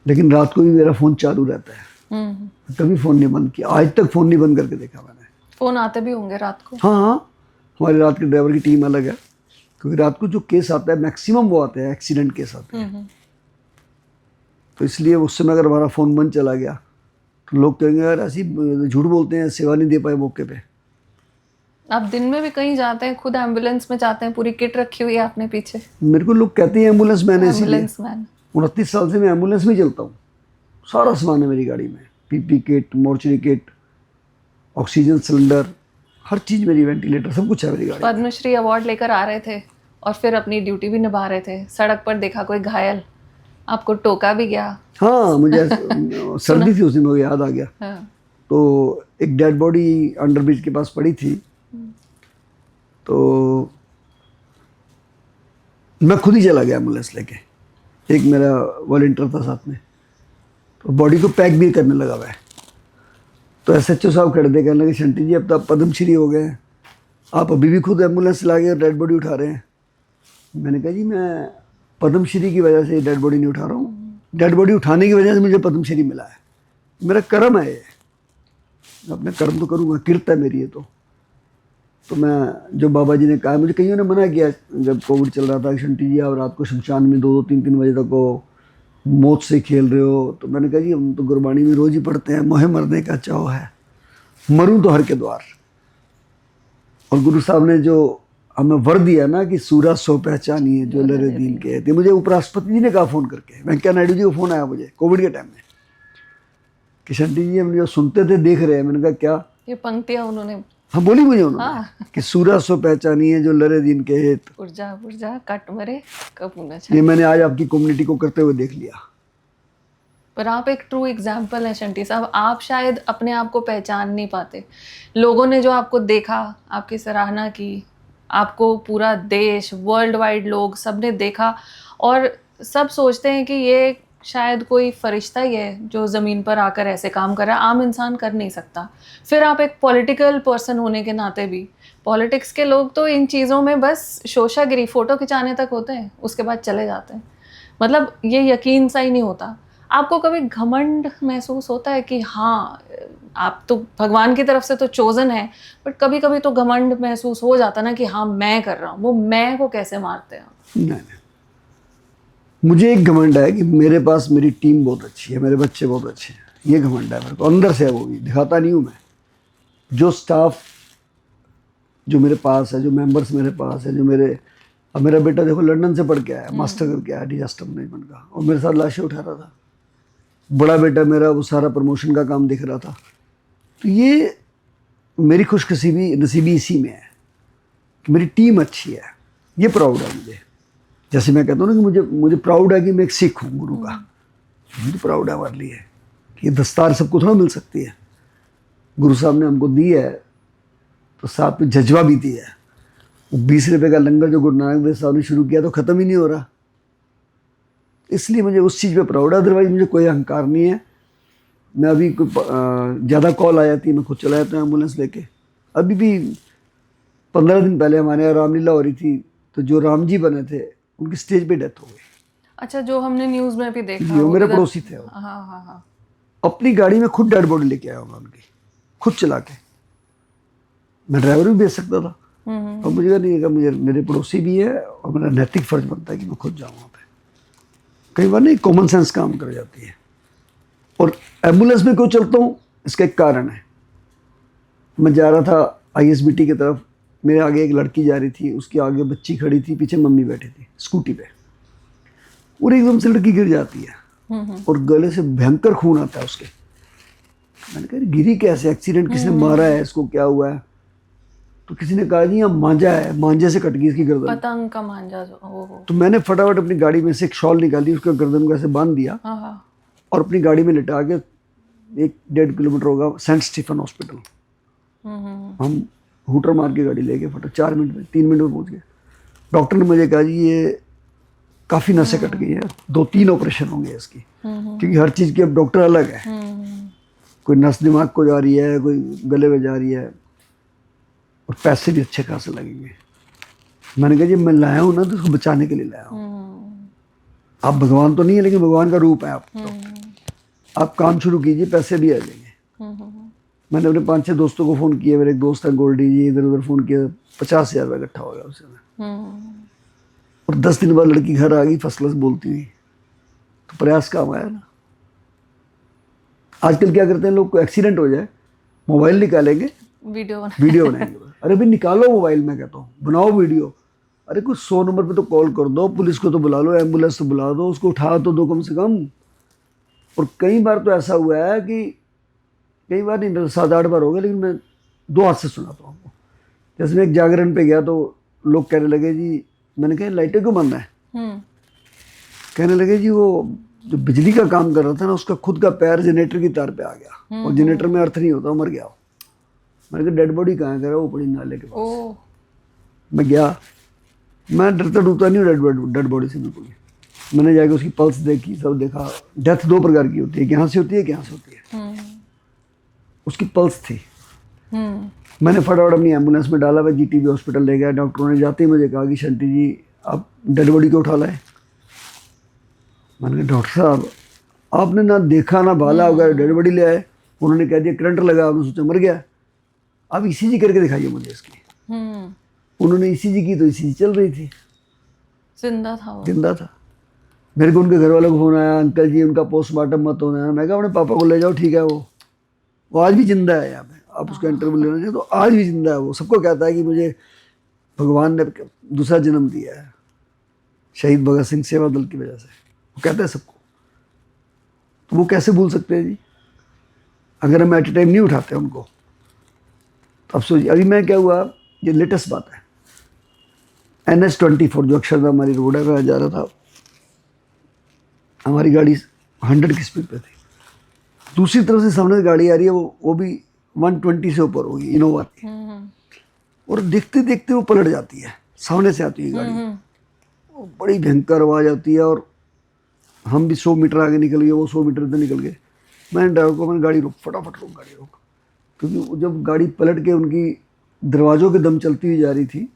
लेकिन रात को भी मेरा फ़ोन चालू रहता है। कभी फ़ोन नहीं बंद किया, आज तक फ़ोन नहीं बंद करके देखा मैंने। फ़ोन आते भी होंगे रात को? हाँ हाँ, हमारे रात के ड्राइवर की टीम अलग है, क्योंकि रात को जो केस आता है मैक्सिमम वो आते हैं एक्सीडेंट केस आते हैं। तो इसलिए उस समय अगर हमारा फ़ोन बंद चला गया तो लोग कहेंगे यार ऐसी झूठ बोलते हैं, सेवा नहीं दे पाए मौके पे। आप दिन में भी कहीं जाते हैं, खुद एम्बुलेंस में जाते हैं, पूरी किट रखी हुई है आपने पीछे? मेरे को लोग कहते हैं एम्बुलेंस मैन है, एम्बुलेंस मैन। 29 साल से मैं एम्बुलेंस में चलता हूँ। सारा सामान है मेरी गाड़ी में, PP kit, mortuary kit, oxygen cylinder, हर चीज़ मेरी, वेंटिलेटर, सब कुछ है मेरी गाड़ी। पद्मश्री अवार्ड लेकर आ रहे थे और फिर अपनी ड्यूटी भी निभा रहे थे, सड़क पर देखा कोई घायल, आपको टोका भी गया? हाँ, मुझे सर्दी थी उस दिन, मुझे याद आ गया। हाँ। तो एक डेड बॉडी अंडरब्रिज के पास पड़ी थी, तो मैं खुद ही चला गया एम्बुलेंस लेके, एक मेरा वॉलंटियर था साथ में, तो बॉडी को पैक भी करने लगा हुआ है। तो एसएचओ साहब खड़े थे, कहने लगे शंटी जी अब तो आप पद्मश्री हो गए हैं, आप अभी भी खुद एम्बुलेंस ला के डेड बॉडी उठा रहे हैं। मैंने कहा जी मैं पद्मश्री की वजह से डेड बॉडी नहीं उठा रहा हूँ, डेड बॉडी उठाने की वजह से मुझे पद्मश्री मिला है, मेरा कर्म है ये, अपने कर्म तो करूँगा, किरत है मेरी ये। तो मैं, जो बाबा जी ने कहा, मुझे कईयों ने मना किया जब कोविड चल रहा था, शंटी जी आप रात को शमशान में 2-2, 3-3 बजे तक हो, मौत से खेल रहे हो। तो मैंने कहा जी हम तो गुरबाणी में रोज़ ही पढ़ते हैं, मोहे मरने का चाव है, मरूं तो हर के द्वार। और गुरु साहब ने जो हमें वर दिया ना कि सूरज सो पहचानिए जो लरे दीन के, तो मुझे उपराष्ट्रपति जी ने कहा फ़ोन करके, वेंकैया नायडू जी को फ़ोन आया मुझे कोविड के टाइम में कि शंटी जी हम जो सुनते थे देख रहे हैं। मैंने कहा क्या? ये पंक्तियाँ उन्होंने, हाँ बोली मुझे उन्होंने कि सूरज सो पहचानिए जो लरे दिन के हेत, उर्जा उर्जा कट मरे कब न। ये मैंने आज आपकी कम्युनिटी को करते हुए देख लिया। पर आप एक ट्रू एग्जाम्पल हैं शंटी साहब। आप शायद अपने आप को पहचान नहीं पाते, लोगों ने जो आपको देखा, आपकी सराहना की, आपको पूरा देश, वर्ल्ड वाइड लोग सब ने देखा और सब सोचते हैं कि ये शायद कोई फरिश्ता ही है जो ज़मीन पर आकर ऐसे काम कर रहा है, आम इंसान कर नहीं सकता। फिर आप एक पॉलिटिकल पर्सन होने के नाते भी, पॉलिटिक्स के लोग तो इन चीज़ों में बस शोशागिरी, फ़ोटो खिंचाने तक होते हैं, उसके बाद चले जाते हैं, मतलब ये यकीन सा ही नहीं होता। आपको कभी घमंड महसूस होता है कि हाँ आप तो भगवान की तरफ से तो चोज़न है, बट कभी कभी तो घमंड महसूस हो जाता ना कि हाँ मैं कर रहा हूँ, वो मैं को कैसे मारते हैं? नहीं, मुझे एक घमंड है कि मेरे पास मेरी टीम बहुत अच्छी है, मेरे बच्चे बहुत अच्छे हैं, ये घमंड है मेरे को, अंदर से है, वो भी दिखाता नहीं हूँ मैं। जो स्टाफ जो मेरे पास है, जो मेंबर्स मेरे पास है, जो मेरे, अब मेरा बेटा देखो लंदन से पढ़ के आया, मास्टर करके आया डिजास्टर मैनेजमेंट का, और मेरे साथ लाशें उठा रहा था। बड़ा बेटा मेरा वो सारा प्रमोशन का काम दिख रहा था। तो ये मेरी खुशनसीबी इसी में है कि मेरी टीम अच्छी है, ये प्राउड है मुझे। जैसे मैं कहता हूँ ना कि मुझे प्राउड है कि मैं एक सिख हूँ गुरु का, मुझे प्राउड है हमारे लिए कि ये दस्तार सबको थोड़ा मिल सकती है। गुरु साहब ने हमको दी है तो साथ में जज्बा भी दिया है। 20 रुपए का लंगर जो गुरु नानक देव साहब ने शुरू किया तो ख़त्म ही नहीं हो रहा, इसलिए मुझे उस चीज़ पे प्राउड है। अदरवाइज मुझे कोई अहंकार नहीं है। मैं अभी ज़्यादा कॉल आ जाती है, मैं खुद चला जाता हूँ एम्बुलेंस लेके। अभी भी 15 दिन पहले हमारे यहाँ रामलीला हो रही थी, तो जो राम जी बने थे उनकी स्टेज पे डेथ हो गई। अच्छा, जो हमने न्यूज़ में भी देखा, वो मेरे पड़ोसी थे। वो हाँ। अपनी गाड़ी में खुद डेड बॉडी लेके आया हूँ उनकी, खुद चला के। मैं ड्राइवर भी भेज सकता था, और मुझे नहीं लगा, मुझे मेरे पड़ोसी भी है और मेरा नैतिक फर्ज बनता है कि मैं खुद जाऊँ वहाँ पे। कई बार नहीं कॉमन सेंस काम कर जाती है। और एम्बुलेंस में क्यों चलता हूँ, इसका एक कारण है। मैं जा रहा था ISBT की तरफ, मेरे आगे एक लड़की जा रही थी, उसके आगे बच्ची खड़ी थी, पीछे मम्मी बैठी थी स्कूटी पे, और एकदम से लड़की गिर जाती है और गले से भयंकर खून आता है उसके। मैंने कहा गिरी कैसे, एक्सीडेंट किसने मारा है इसको, क्या हुआ है? तो किसी ने कहा जी यहाँ मांझा है, मांझे से कट गई इसकी गर्दन। पतंग का मांझा। तो मैंने फटाफट अपनी गाड़ी में से एक शॉल निकाली, उसका गर्दन को ऐसे बांध दिया और अपनी गाड़ी में लिटा के 1-1.5 किलोमीटर होगा सेंट स्टीफन हॉस्पिटल, हम हूटर मार के गाड़ी लेके 3 मिनट में पहुंच गए। डॉक्टर ने मुझे कहा जी ये काफ़ी नसें कट गई है, 2-3 ऑपरेशन होंगे इसकी, क्योंकि हर चीज़ की अब डॉक्टर अलग है। कोई नस दिमाग को जा रही है, कोई गले में जा रही है, और पैसे भी अच्छे खासे लगेंगे। मैंने कहा जी मैं लाया हूँ ना तो उसको बचाने के लिए लाया हूँ। आप भगवान तो नहीं है, लेकिन भगवान का रूप है आप तो। आप काम शुरू कीजिए, पैसे भी आ जाएंगे। मैंने अपने 5-6 दोस्तों को फ़ोन किया, मेरे एक दोस्त है गोल्डी जी, इधर उधर फ़ोन किया, 50,000 रुपये इकट्ठा हो गया उस समय। और 10 दिन बाद लड़की घर आ गई फर्स्ट क्लास बोलती हुई। तो प्रयास काम आया ना। आजकल क्या करते हैं लोग, को एक्सीडेंट हो जाए मोबाइल निकालेंगे, वीडियो बनाएंगे। अरे भाई निकालो मोबाइल, मैं कहता हूँ बनाओ वीडियो। अरे कुछ 100 नंबर पे तो कॉल कर दो, पुलिस को तो बुला लो, एम्बुलेंस तो बुला दो, उसको उठा तो दो कम से कम। और कई बार तो ऐसा हुआ है कि, कई बार नहीं 7-8 बार हो गया, लेकिन मैं 2 हाथ से सुनाता हूँ आपको। जैसे मैं एक जागरण पे गया तो लोग कहने लगे जी, मैंने कहा लाइटें क्यों बंद है? कहने लगे जी वो जो बिजली का काम कर रहा था ना, उसका खुद का पैर जनरेटर की तार पे आ गया, और जनरेटर में अर्थ नहीं होता, मर गया। मैंने कहा डेड बॉडी कहाँ है? वो पड़ी नाले के पास। मैं गया, मैं डरता डूबता नहीं हूँ डेड बॉडी से बिल्कुल। मैंने जाके उसकी पल्स देखी, सब देखा। डेथ 2 प्रकार की होती है, यहाँ से होती है, यहाँ से होती है। उसकी पल्स थी। मैंने फटाफट अपनी एम्बुलेंस में डाला, मैं GTB हॉस्पिटल ले गया। डॉक्टरों ने जाते ही मुझे कहा कि शंटी जी आप डेड बॉडी को उठा लाए। मैंने कहा डॉक्टर साहब आपने ना देखा ना भाला होगा, डेड बॉडी ले आए। उन्होंने कह दिया करंट लगा, आपने सोचा मर गया, अब ECG करके दिखाइए मुझे इसकी। उन्होंने ECG की तो ECG चल रही थी, जिंदा था। मेरे को उनके घर वालों को फोन आया, अंकल जी उनका पोस्टमार्टम मत होना है। मैं कहा अपने पापा को ले जाओ, ठीक है, वो आज भी जिंदा है यहाँ पे, आप उसका इंटरव्यू लेना चाहिए तो आज भी जिंदा है। वो सबको कहता है कि मुझे भगवान ने दूसरा जन्म दिया है, शहीद भगत सिंह सेवा दल की वजह से, वो कहता है सबको। तो वो कैसे भूल सकते हैं जी, अगर हम एट ए टाइम नहीं उठाते उनको। अब सोचिए, अभी मैं क्या हुआ, ये लेटेस्ट बात है, NH24 जो अक्षरधाम हमारी रोड है, मैं जा रहा था, हमारी गाड़ी 100 की स्पीड पे थी, दूसरी तरफ से सामने गाड़ी आ रही है, वो भी 120 से ऊपर होगी, इनोवा थी, और देखते देखते वो पलट जाती है, सामने से आती है गाड़ी, वो बड़ी भयंकर आवाज़ आती है, और हम भी 100 मीटर आगे निकल गए, वो 100 मीटर इधर निकल गए। मैंने ड्राइवर को, मैंने गाड़ी रोक, फटाफट रोक गाड़ी रोक, क्योंकि जब गाड़ी पलट के उनकी दरवाजों के दम चलती हुई जा रही थी,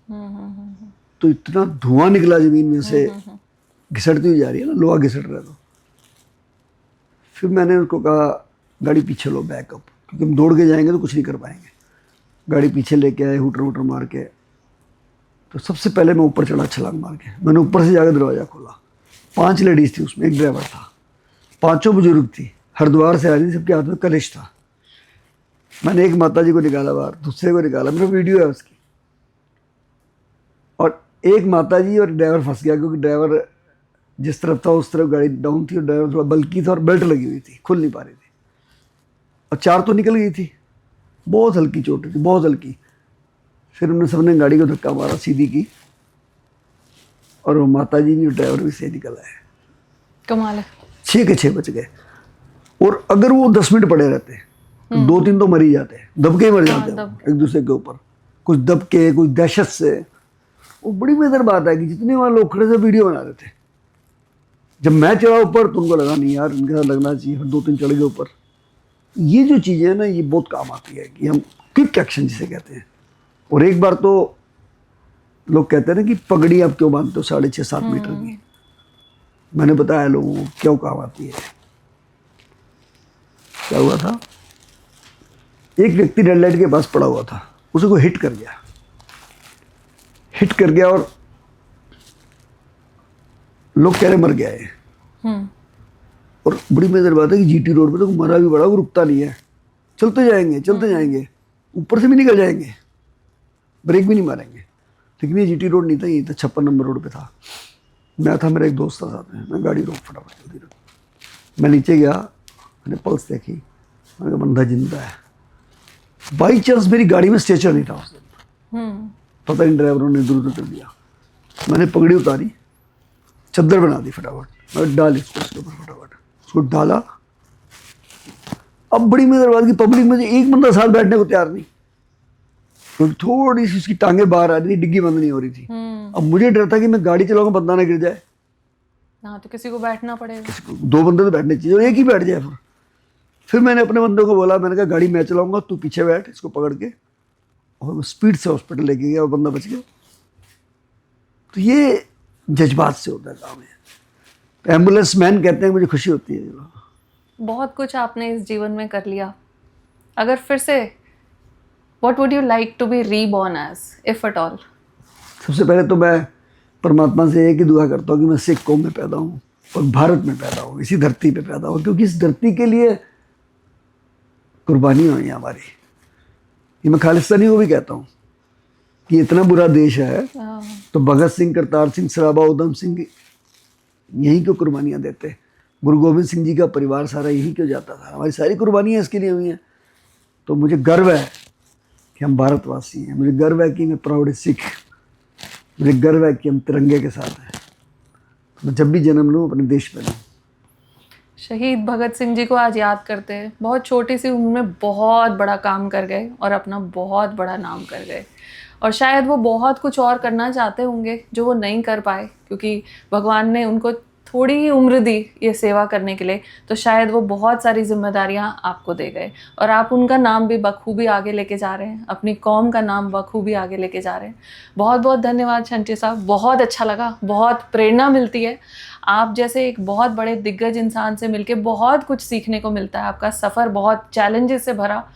तो इतना धुआं निकला जमीन में से, घिसटती हुई जा रही है ना, लोहा घिसट रहा था। फिर मैंने उनको कहा गाड़ी पीछे लो, बैकअप, क्योंकि हम दौड़ के जाएंगे तो कुछ नहीं कर पाएंगे। गाड़ी पीछे लेके आए, हुटर मार के। तो सबसे पहले मैं ऊपर चढ़ा छलांग मार के, मैंने ऊपर से जाकर दरवाज़ा खोला। 5 लेडीज़ थी उसमें, एक ड्राइवर था, 5 बुजुर्ग थी, हरिद्वार से आ रही थी, सबके हाथ में कलश था। मैंने एक माता जी को निकाला बाहर, दूसरे को निकाला, मेरा वीडियो है उसकी, और एक माता जी और ड्राइवर फंस गया, क्योंकि ड्राइवर जिस तरफ था उस तरफ गाड़ी डाउन थी, और ड्राइवर थोड़ा बल्कि था और बेल्ट लगी हुई थी, खुल नहीं पा रही थी, और 4 तो निकल गई थी। बहुत हल्की चोट थी, बहुत हल्की। फिर उन्होंने सबने गाड़ी को धक्का मारा, सीधी की, और वो माता जी नहीं, ड्राइवर भी सही निकल आए। कमाल है। 6 के 6 बच गए। और अगर वो 10 मिनट पड़े रहते तो 2-3 तो मर ही जाते, दब के ही मर जाते एक दूसरे के ऊपर, कुछ दब के, कुछ दहशत से। वो बड़ी बेहतर बात है कि जितने वहाँ लोग खड़े थे वीडियो बना रहे थे। जब मैं चढ़ा ऊपर तो उनको लगा नहीं यार इनके साथ लगना चाहिए, फिर 2-3 चढ़ गए ऊपर। ये जो चीज़ें हैं ना, ये बहुत काम आती है कि हम क्विक एक्शन जिसे कहते हैं। और एक बार तो लोग कहते हैं ना कि पगड़ी आप क्यों बांधते हो 6.5-7 मीटर की, मैंने बताया लोगों को क्यों काम आती है। क्या हुआ था, एक व्यक्ति रेड लाइट के पास पड़ा हुआ था, उसे कोई हिट कर गया और लोग कह रहे मर गया है। और बड़ी मजेदार बात है कि जीटी रोड पे तो मरा भी बड़ा, वो रुकता नहीं है, चलते जाएंगे, ऊपर से भी निकल जाएंगे, ब्रेक भी नहीं मारेंगे। लेकिन ये जीटी रोड नहीं था, ये था 56 नंबर रोड पे था। मैं था, मेरा एक दोस्त था साथ में, मैं गाड़ी रोक फटाफट जल्दी रोक। मैं नीचे गया, मैंने पल्स देखी, मैंने कहा बंदा जिंदा है। बाई चांस मेरी गाड़ी में स्ट्रेचर नहीं था उस दिन, पता नहीं ड्राइवरों ने इधर उधर कर दिया। मैंने पगड़ी उतारी, चद्दर बना दी फटाफट, मैं डाल इसको उसके ऊपर फटाफट, उसको डाला। अब बड़ी मजेदार बात की पब्लिक में एक बंदा साथ बैठने को तैयार नहीं, क्योंकि थोड़ी सी उसकी टांगें बाहर आ रही थी, डिग्गी बंद नहीं हो रही थी। अब मुझे डर था कि मैं गाड़ी चलाऊंगा बंदा ना गिर जाए। हाँ, तो किसी को बैठना पड़ेगा, 2 बंदे तो बैठने चाहिए, एक ही बैठ जाए। फिर मैंने अपने बंदों को बोला, मैंने कहा गाड़ी मैं चलाऊंगा, तू पीछे बैठ, इसको पकड़ के। और मैं स्पीड से हॉस्पिटल लेके गया और बंदा बच गया। तो ये जज्बात से होता है काम है। एम्बुलेंस मैन कहते हैं, मुझे खुशी होती है। बहुत कुछ आपने इस जीवन में कर लिया। अगर फिर से what would you like to be reborn as, if at all? सबसे पहले तो मैं परमात्मा से एक ही दुआ करता हूँ कि मैं सिख कौम में पैदा हूँ और भारत में पैदा हूँ, इसी धरती पे पैदा हूँ, क्योंकि इस धरती के लिए कुर्बानी हुई है हमारी। ये मैं खालिस्तानी को भी कहता हूँ कि इतना बुरा देश है तो भगत सिंह, करतार सिंह सराभा, उधम सिंह यहीं क्यों कुर्बानियाँ देते, गुरु गोविंद सिंह जी का परिवार सारा यहीं क्यों जाता था। हमारी सारी कुर्बानियाँ इसके लिए हुई हैं। तो मुझे गर्व है कि हम भारतवासी हैं, मुझे गर्व है कि मैं प्राउड सिख, मुझे गर्व है कि हम तिरंगे के साथ हैं। मैं जब भी जन्म लूँ अपने देश में लूँ। शहीद भगत सिंह जी को आज याद करते हैं। बहुत छोटी सी उम्र में बहुत बड़ा काम कर गए और अपना बहुत बड़ा नाम कर गए, और शायद वो बहुत कुछ और करना चाहते होंगे जो वो नहीं कर पाए, क्योंकि भगवान ने उनको थोड़ी ही उम्र दी ये सेवा करने के लिए। तो शायद वो बहुत सारी जिम्मेदारियां आपको दे गए, और आप उनका नाम भी बखूबी आगे लेके जा रहे हैं, अपनी कौम का नाम बखूबी आगे लेके जा रहे हैं। बहुत बहुत धन्यवाद शंटी साहब, बहुत अच्छा लगा, बहुत प्रेरणा मिलती है। आप जैसे एक बहुत बड़े दिग्गज इंसान से मिलके बहुत कुछ सीखने को मिलता है। आपका सफ़र बहुत चैलेंजेस से भरा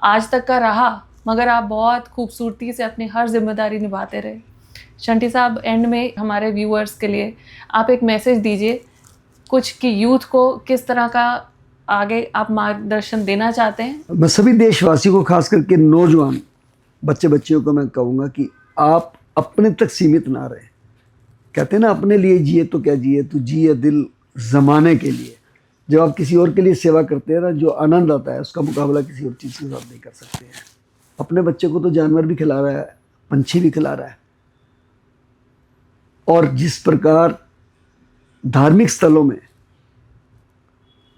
आज तक का रहा, मगर आप बहुत खूबसूरती से अपनी हर जिम्मेदारी निभाते रहे। शंटी साहब, एंड में हमारे व्यूअर्स के लिए आप एक मैसेज दीजिए कुछ, कि यूथ को किस तरह का आगे आप मार्गदर्शन देना चाहते हैं। मैं सभी देशवासियों को, खास करके नौजवान बच्चे बच्चियों को मैं कहूँगा कि आप अपने तक सीमित ना रहे। कहते हैं ना, अपने लिए जिए तो क्या जिए, तो जिए दिल ज़माने के लिए। जब आप किसी और के लिए सेवा करते हैं ना, जो आनंद आता है उसका मुकाबला किसी और चीज़ के साथ नहीं कर सकते हैं। अपने बच्चे को तो जानवर भी खिला रहा है, पंछी भी खिला रहा है। और जिस प्रकार धार्मिक स्थलों में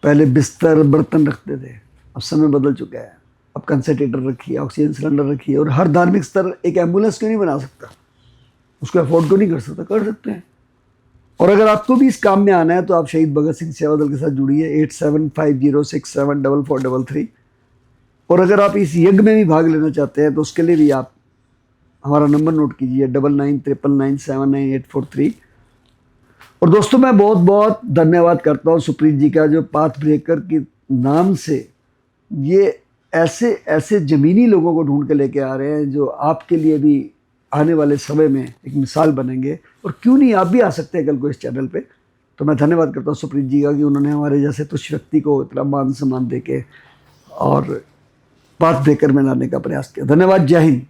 पहले बिस्तर बर्तन रखते थे, अब समय बदल चुका है। अब कंसंट्रेटर रखिए, ऑक्सीजन सिलेंडर रखिए, और हर धार्मिक स्थल एक एम्बुलेंस क्यों नहीं बना सकता, उसको अफोर्ड क्यों नहीं कर सकता, कर सकते हैं। और अगर आपको भी इस काम में आना है तो आप शहीद भगत सिंह सेवा दल के साथ जुड़िए 8750674433। और अगर आप इस यज्ञ में भी भाग लेना चाहते हैं तो उसके लिए भी आप हमारा नंबर नोट कीजिए 9999979843। और दोस्तों, मैं बहुत बहुत धन्यवाद करता हूँ सुप्रीत जी का, जो पाथ ब्रेकर के नाम से ये ऐसे ऐसे ज़मीनी लोगों को ढूंढ के लेके आ रहे हैं जो आपके लिए भी आने वाले समय में एक मिसाल बनेंगे। और क्यों नहीं, आप भी आ सकते हैं कल को इस चैनल पे। तो मैं धन्यवाद करता हूँ सुप्रीत जी का कि उन्होंने हमारे जैसे तुच्छ व्यक्ति को इतना मान सम्मान दे के और पाथ ब्रेकर में लाने का प्रयास किया। धन्यवाद। जय हिंद।